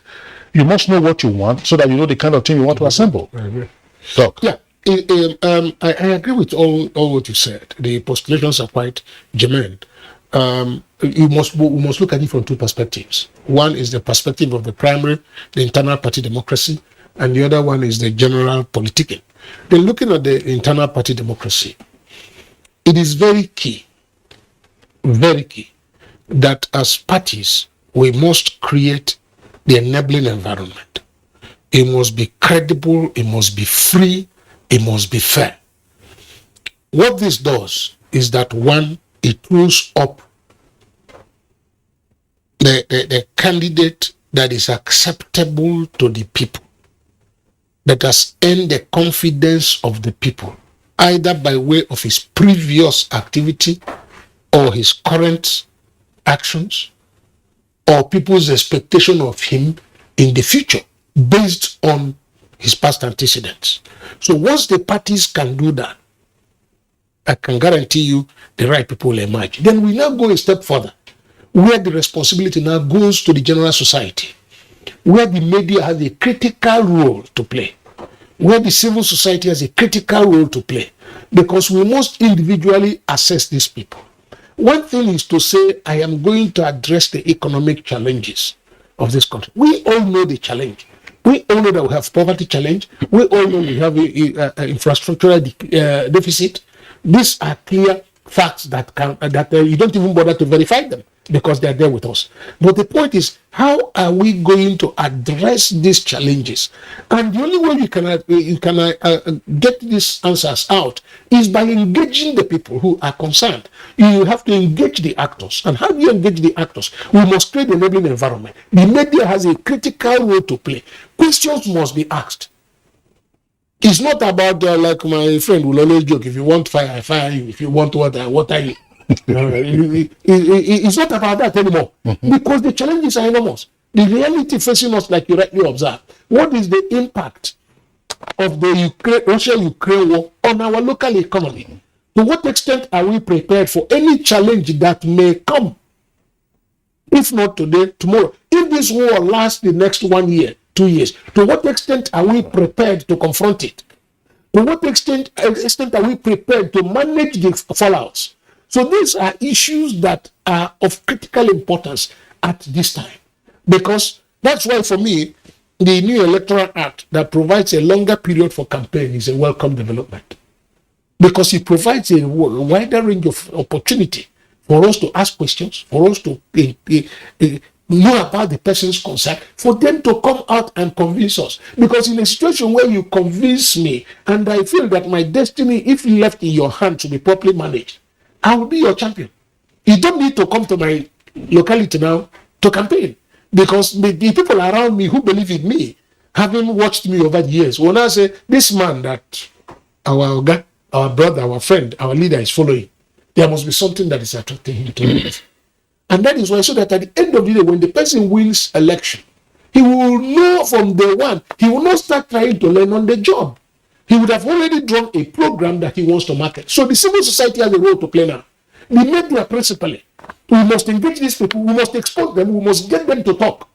you must know what you want so that you know the kind of team you want to assemble. I agree. Doc. Yeah. I agree with all what you said. The postulations are quite germane. We must look at it from two perspectives. One is the perspective of the primary, the internal party democracy, and the other one is the general politicking. Then looking at the internal party democracy, it is very key that as parties, we must create the enabling environment. It must be credible, it must be free, it must be fair. What this does is that, one, it throws up the candidate that is acceptable to the people, that has earned the confidence of the people, either by way of his previous activity or his current actions, or people's expectation of him in the future based on his past antecedents. So once the parties can do that, I can guarantee you the right people will emerge. Then we now go a step further, where the responsibility now goes to the general society, where the media has a critical role to play, where the civil society has a critical role to play, because we must individually assess these people. One thing is to say, I am going to address the economic challenges of this country. We all know the challenge. We all know that we have poverty challenge. We all know we have infrastructural deficit. These are clear facts that you don't even bother to verify them because they are there with us. But the point is, how are we going to address these challenges? And the only way you can get these answers out is by engaging the people who are concerned. You have to engage the actors. And how do you engage the actors? We must create an enabling environment. The media has a critical role to play. Questions must be asked. It's not about, like my friend will always joke, if you want fire, I fire you. If you want water, I water you. It's not about that anymore, because the challenges are enormous. The reality facing us, like you rightly observed, what is the impact of the Russia-Ukraine war on our local economy? To what extent are we prepared for any challenge that may come? If not today, tomorrow. If this war lasts the next 1 year, 2 years, to what extent are we prepared to confront it? To what extent are we prepared to manage the fallouts? So these are issues that are of critical importance at this time. Because that's why, for me, the new Electoral Act that provides a longer period for campaign is a welcome development. Because it provides a wider range of opportunity for us to ask questions, for us to know about the person's concern, for them to come out and convince us. Because in a situation where you convince me and I feel that my destiny, if left in your hand, to be properly managed, I will be your champion. You don't need to come to my locality now to campaign, because the people around me who believe in me, having watched me over the years, when I say this man that our brother, our friend, our leader is following, there must be something that is attracting him to it. And that is why, so that at the end of the day, when the person wins election, he will know from day one, he will not start trying to learn on the job. He would have already drawn a program that he wants to market. So the civil society has a role to play now. The media principally, we must engage these people, we must expose them, we must get them to talk.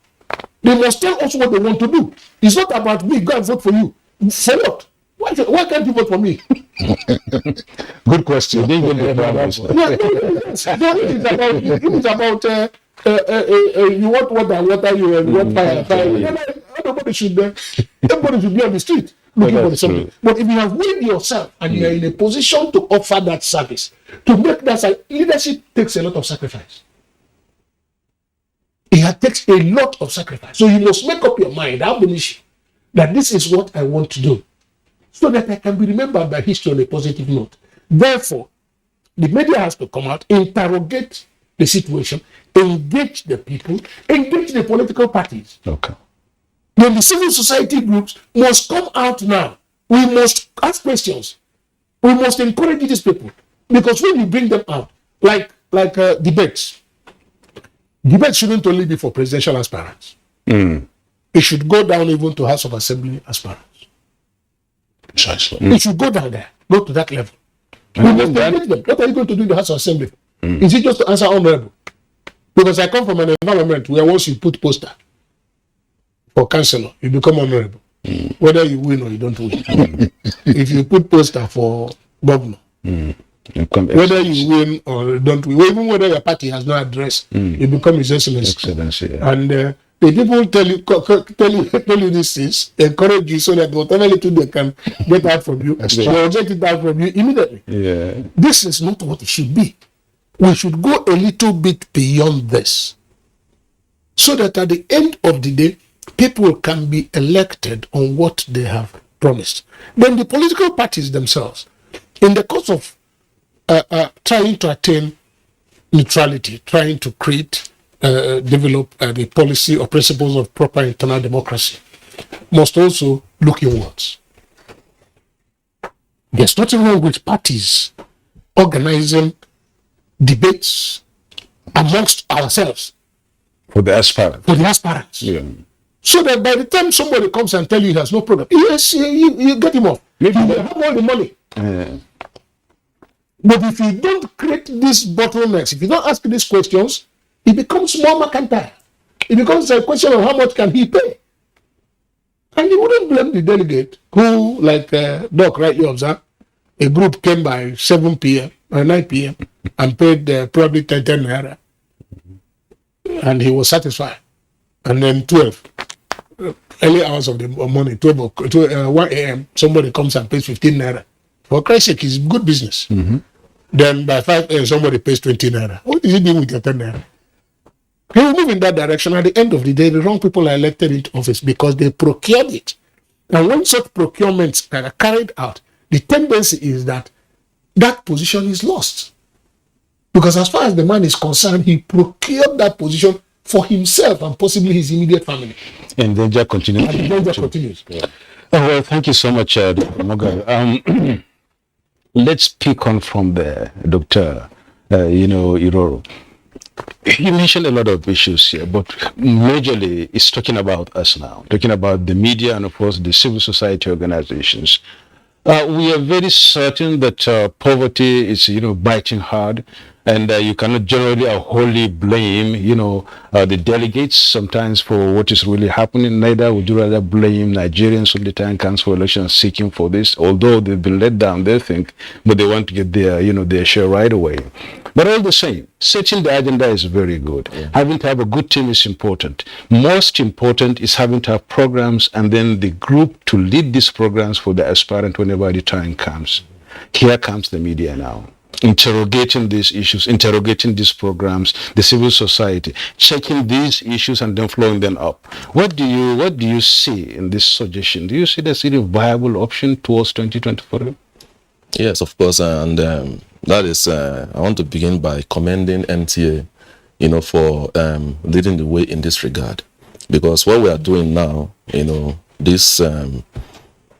They must tell us what they want to do. It's not about me, go and vote for you. For what? Why can't you vote for me? Good question. It's about you want water, you and want fire. Everybody should be on the street looking for something. But if you have weighed yourself and you are in a position to offer that service, to make that service, leadership takes a lot of sacrifice. It takes a lot of sacrifice. So you must make up your mind, admonition, that this is what I want to do, so that I can be remembered by history on a positive note. Therefore, the media has to come out, interrogate the situation, engage the people, engage the political parties. Okay. Then the civil society groups must come out now. We must ask questions. We must encourage these people. Because when you bring them out, like debates shouldn't only be for presidential aspirants. It should go down even to House of Assembly aspirants. Precisely. It should go down there, go to that level. We must engage them. What are you going to do in the House of Assembly? Is it just to answer honorable? Because I come from an environment where once you put poster for councillor, you become honorable. Whether you win or you don't win. If you put poster for governor, whether you win or don't win, even whether your party has no address, you become His Excellency. And the people tell you these things, encourage you so that whatever little they can get out from you, they will get it out from you immediately. Yeah. This is not what it should be. We should go a little bit beyond this, so that at the end of the day, people can be elected on what they have promised. Then the political parties themselves, in the course of trying to attain neutrality, trying to create, develop the policy or principles of proper internal democracy, must also look inwards. There's nothing wrong with parties organizing debates amongst ourselves. For the aspirants. Yeah. So that by the time somebody comes and tells you he has no problem, yes, you get him off. Maybe you have all the money. But if you don't create these bottlenecks, if you don't ask these questions, it becomes more mercantile. It becomes a question of how much can he pay. And you wouldn't blame the delegate who, like Doc rightly observed, a group came by 7 p.m. or 9 p.m. and paid probably 10 naira. And he was satisfied. And then 12, early hours of the morning, 1 a.m., somebody comes and pays 15 naira. For Christ's sake, it's good business. Then by 5 a.m., somebody pays 20 naira. What is he doing with your 10 naira? He will move in that direction. At the end of the day, the wrong people are elected into office because they procured it. And when such procurements are carried out, the tendency is that that position is lost. Because as far as the man is concerned, he procured that position for himself and possibly his immediate family. And danger continues. And the danger continues. Yeah. Oh, well, thank you so much, Dr. Moga. Let's pick on from there, Dr. Iroro. You mentioned a lot of issues here, but majorly it's talking about us now, talking about the media and, of course, the civil society organizations. We are very certain that poverty is, biting hard, and you cannot generally or wholly blame, the delegates sometimes for what is really happening. Neither would you rather blame Nigerians when the time comes for elections seeking for this, although they've been let down, they think, but they want to get their share right away. But all the same, setting the agenda is very good. Yeah. Having to have a good team is important. Most important is having to have programs and then the group to lead these programs for the aspirant whenever the time comes. Here comes the media now. interrogating these issues, interrogating these programs, the civil society, checking these issues and then flowing them up. What do you see in this suggestion? Do you see there's a viable option towards 2024? Yes, of course, and that is. I want to begin by commending NTA, for leading the way in this regard, because what we are doing now, this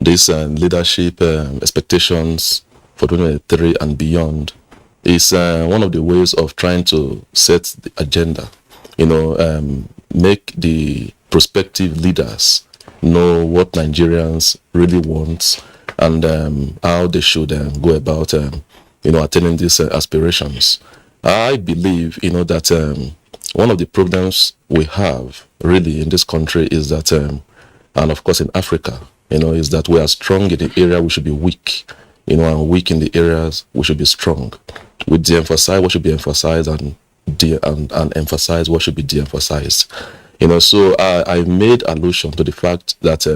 leadership expectations for 2023 and beyond is one of the ways of trying to set the agenda, make the prospective leaders know what Nigerians really want and how they should go about, attaining these aspirations. I believe, that one of the problems we have really in this country is that, and of course in Africa, is that we are strong in the area we should be weak, and weak in the areas we should be strong. We de-emphasize what should be emphasized and emphasize what should be de-emphasized. So I made allusion to the fact that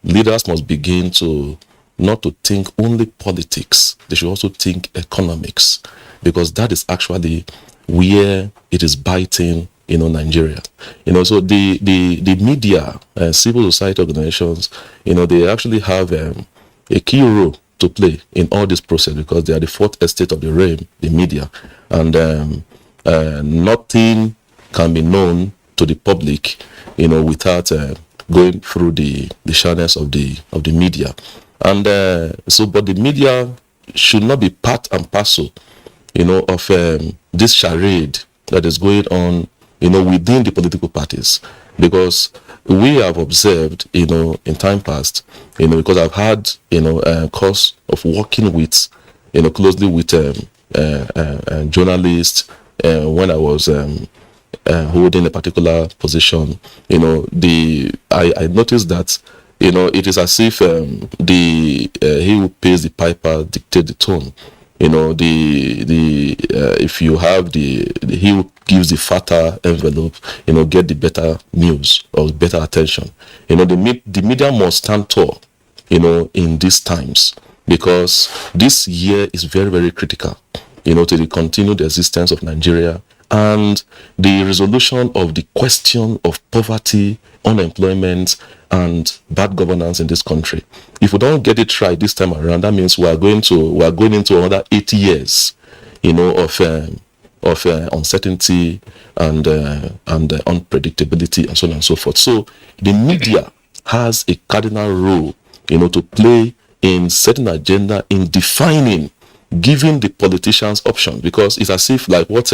leaders must begin to not to think only politics. They should also think economics, because that is actually where it is biting, Nigeria. So the media, civil society organizations, they actually have a key role to play in all this process, because they are the fourth estate of the realm, the media, and nothing can be known to the public, without going through the channels of the media. And but the media should not be part and parcel, of this charade that is going on, within the political parties, because we have observed, in time past, because I've had, course of working with, closely with journalists when I was holding a particular position, I noticed that, it is as if he who pays the piper dictates the tone. If you have he who gives the fatter envelope, get the better news or better attention. The media must stand tall, in these times, because this year is very, very critical, to the continued existence of Nigeria and the resolution of the question of poverty, unemployment, and bad governance in this country. If we don't get it right this time around, that means we are going into another 80 years, of uncertainty and unpredictability and so on and so forth. So the media has a cardinal role, to play in setting agenda, in defining, giving the politicians options, because it's as if, like what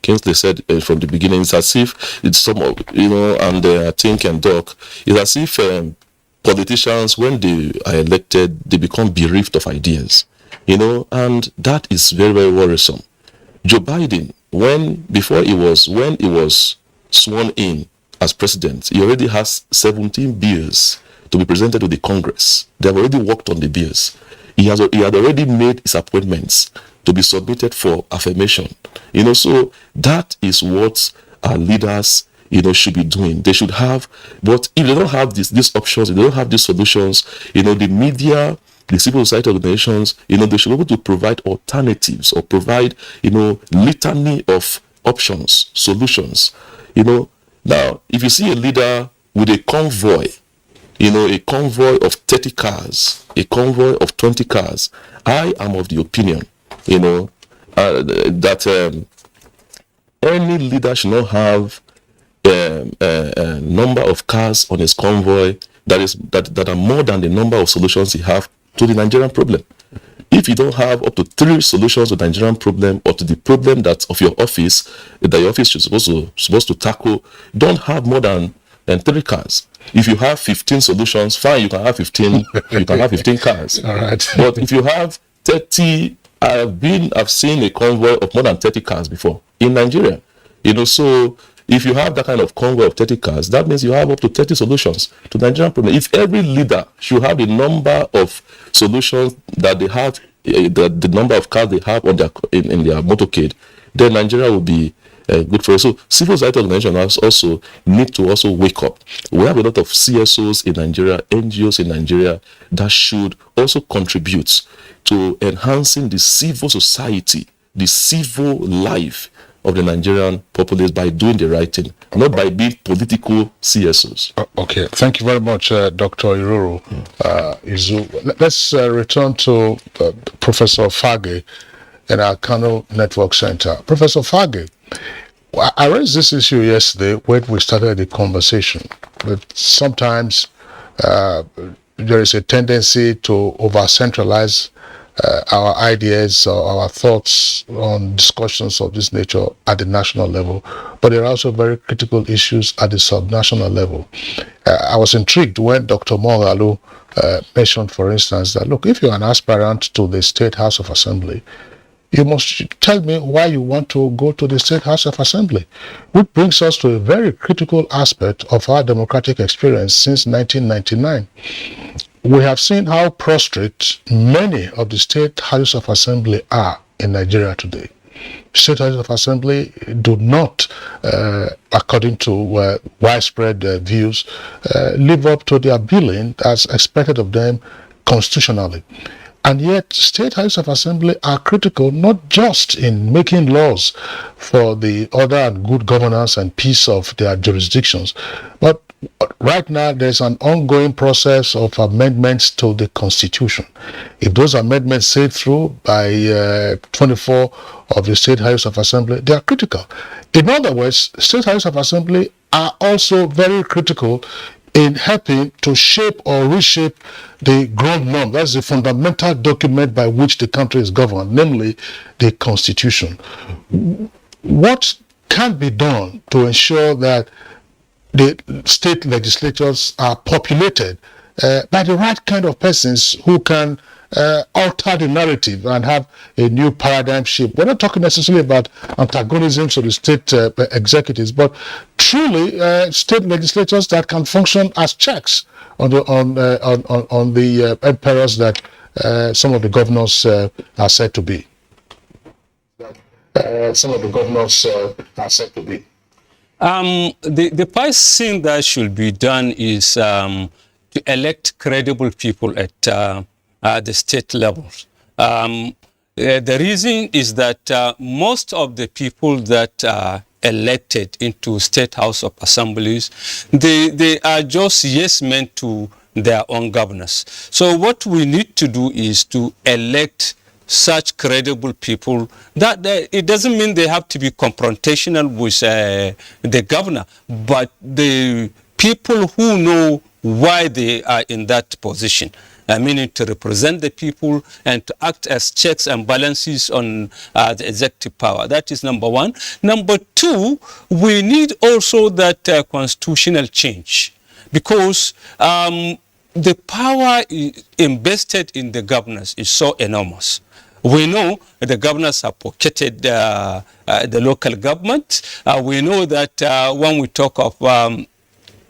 Kingsley said from the beginning, it's as if it's some of, and Think and Doc, it's as if politicians, when they are elected, they become bereft of ideas, and that is very, very worrisome. Joe Biden, when he was sworn in as president, he already has 17 bills to be presented to the Congress. They have already worked on the bills. He had already made his appointments to be submitted for affirmation. So that is what our leaders, should be doing. They should have, but if they don't have these options, if they don't have these solutions, the media, the civil society organizations, they should be able to provide alternatives or provide, litany of options, solutions. Now, if you see a leader with a convoy, a convoy of 30 cars, a convoy of 20 cars, I am of the opinion, that any leader should not have a number of cars on his convoy that are more than the number of solutions he have to the Nigerian problem. If you don't have up to 3 solutions to the Nigerian problem or to the problem that of your office, that your office is supposed to tackle, don't have more than 3 cars. If you have 15 solutions, fine, you can have 15. You can have 15 cars. All right. But if you have 30, I've seen a convoy of more than 30 cars before in Nigeria. So if you have that kind of convoy of 30 cars, that means you have up to 30 solutions to the Nigerian problem. If every leader should have the number of solutions that they have, the number of cars they have on in their motorcade, then Nigeria will be good for us. So civil society organizations also need to also wake up. We have a lot of CSOs in Nigeria, NGOs in Nigeria that should also contribute to enhancing the civil society, the civil life of the Nigerian populace by doing the right thing, not by being political CSOs. Okay, thank you very much, Dr. Iruru Izu. Let's return to Professor Fage in our Kano Network Center. Professor Fage, I raised this issue yesterday when we started the conversation, but sometimes there is a tendency to over-centralize our ideas or our thoughts on discussions of this nature at the national level, but there are also very critical issues at the subnational level. I was intrigued when Dr. Mongalu mentioned, for instance, that, look, if you're an aspirant to the State House of Assembly, you must tell me why you want to go to the State House of Assembly, which brings us to a very critical aspect of our democratic experience since 1999. We have seen how prostrate many of the State Houses of Assembly are in Nigeria today. State Houses of Assembly do not, according to widespread views, live up to their billing as expected of them constitutionally. And yet, State Houses of Assembly are critical not just in making laws for the order and good governance and peace of their jurisdictions, but right now there's an ongoing process of amendments to the Constitution. If those amendments sailed through by 24 of the State Houses of Assembly, they are critical. In other words, State Houses of Assembly are also very critical in helping to shape or reshape the ground norm. That's the fundamental document by which the country is governed, namely the Constitution. What can be done to ensure that the state legislatures are populated by the right kind of persons who can alter the narrative and have a new paradigm shift? We're not talking necessarily about antagonisms to the state executives, but truly state legislatures that can function as checks on the emperors that some of the governors are said to be. The first thing that should be done is to elect credible people at the state levels. The reason is that most of the people that are elected into State House of Assemblies, they are just yes men to their own governors. So what we need to do is to elect such credible people that it doesn't mean they have to be confrontational with the governor, but the people who know why they are in that position. Meaning to represent the people and to act as checks and balances on the executive power. That is number one. Number two, we need also that constitutional change, because the power invested in the governors is so enormous. We know the governors have pocketed the local government. We know that when we talk of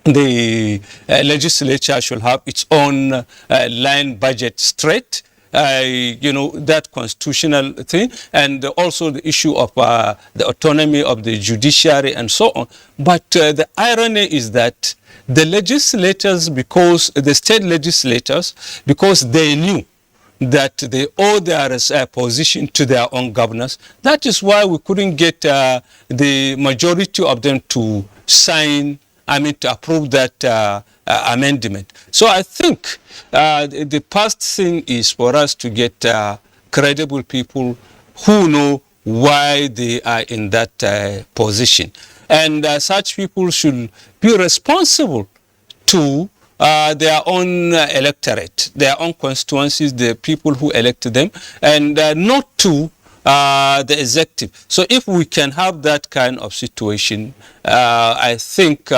the legislature should have its own line budget straight, that constitutional thing, and also the issue of the autonomy of the judiciary and so on. But the irony is that the legislators, because the state legislators, because they knew that they owe their position to their own governors. That is why we couldn't get the majority of them to sign, to approve that amendment. So I think the first thing is for us to get credible people who know why they are in that position. And such people should be responsible to their own electorate, their own constituencies, the people who elected them, and not to the executive. So if we can have that kind of situation, I think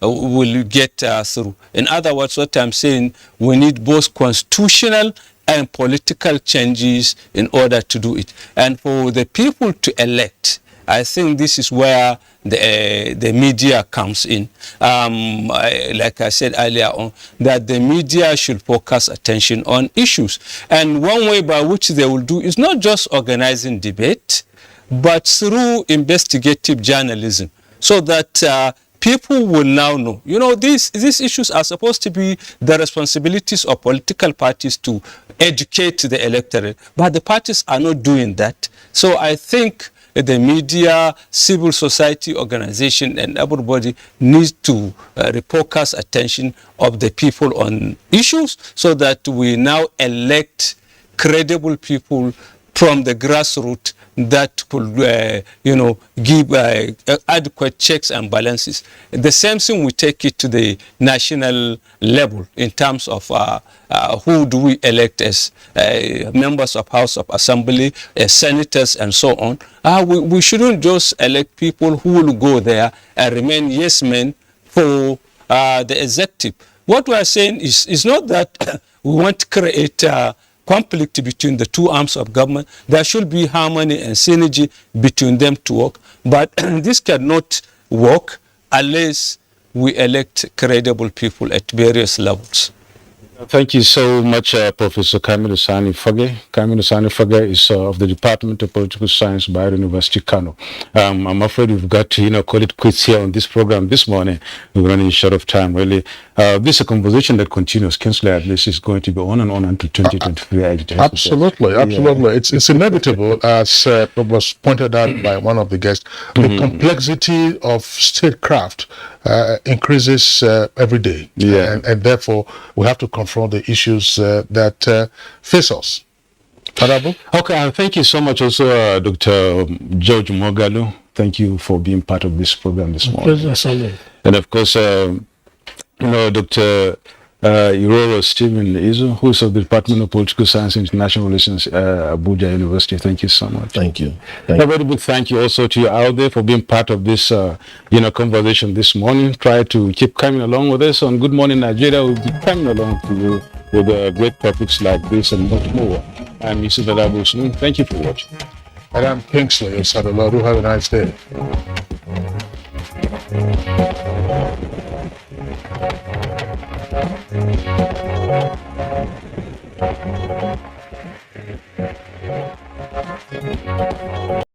we'll get through. In other words, what I'm saying, we need both constitutional and political changes in order to do it. And for the people to elect, I think this is where the media comes in. Like I said earlier on, that the media should focus attention on issues. And one way by which they will do is not just organizing debate, but through investigative journalism, so that people will now know. You know, these issues are supposed to be the responsibilities of political parties to educate the electorate, but the parties are not doing that. So I think the media, civil society organization, and everybody needs to refocus attention of the people on issues, so that we now elect credible people from the grassroots that could, give adequate checks and balances. The same thing, we take it to the national level in terms of who do we elect as members of House of Assembly, senators, and so on. We shouldn't just elect people who will go there and remain yes men for the executive. What we are saying is not that we want to create conflict between the two arms of government. There should be harmony and synergy between them to work. But this cannot work unless we elect credible people at various levels. Thank you so much, Professor Kamilu Sani Fage. Kamilu Sani Fage is of the Department of Political Science, Bayero University, Kano. I'm afraid we've got to, call it quits here on this program this morning. We're running short of time, really. This is a conversation that continues. Kinsley, at least, is going to go on and on until 2023. Absolutely. Yeah. It's inevitable, as was pointed out by one of the guests. The complexity of statecraft increases every day. Yeah. And therefore, we have to confront the issues that face us. Okay, thank you so much also, Dr. George Mogalu. Thank you for being part of this program this morning. And of course, Dr. Iroro Stephen Izu, who is of the Department of Political Science and International Relations, Abuja University. Thank you so much. Thank you. A very big thank you also to you out there for being part of this, conversation this morning. Try to keep coming along with us on Good Morning Nigeria. We'll be coming along to you with great topics like this and much more. I'm Yusuf Adabu. Thank you for watching. And I'm Kingsley Osadoladu. Have a nice day.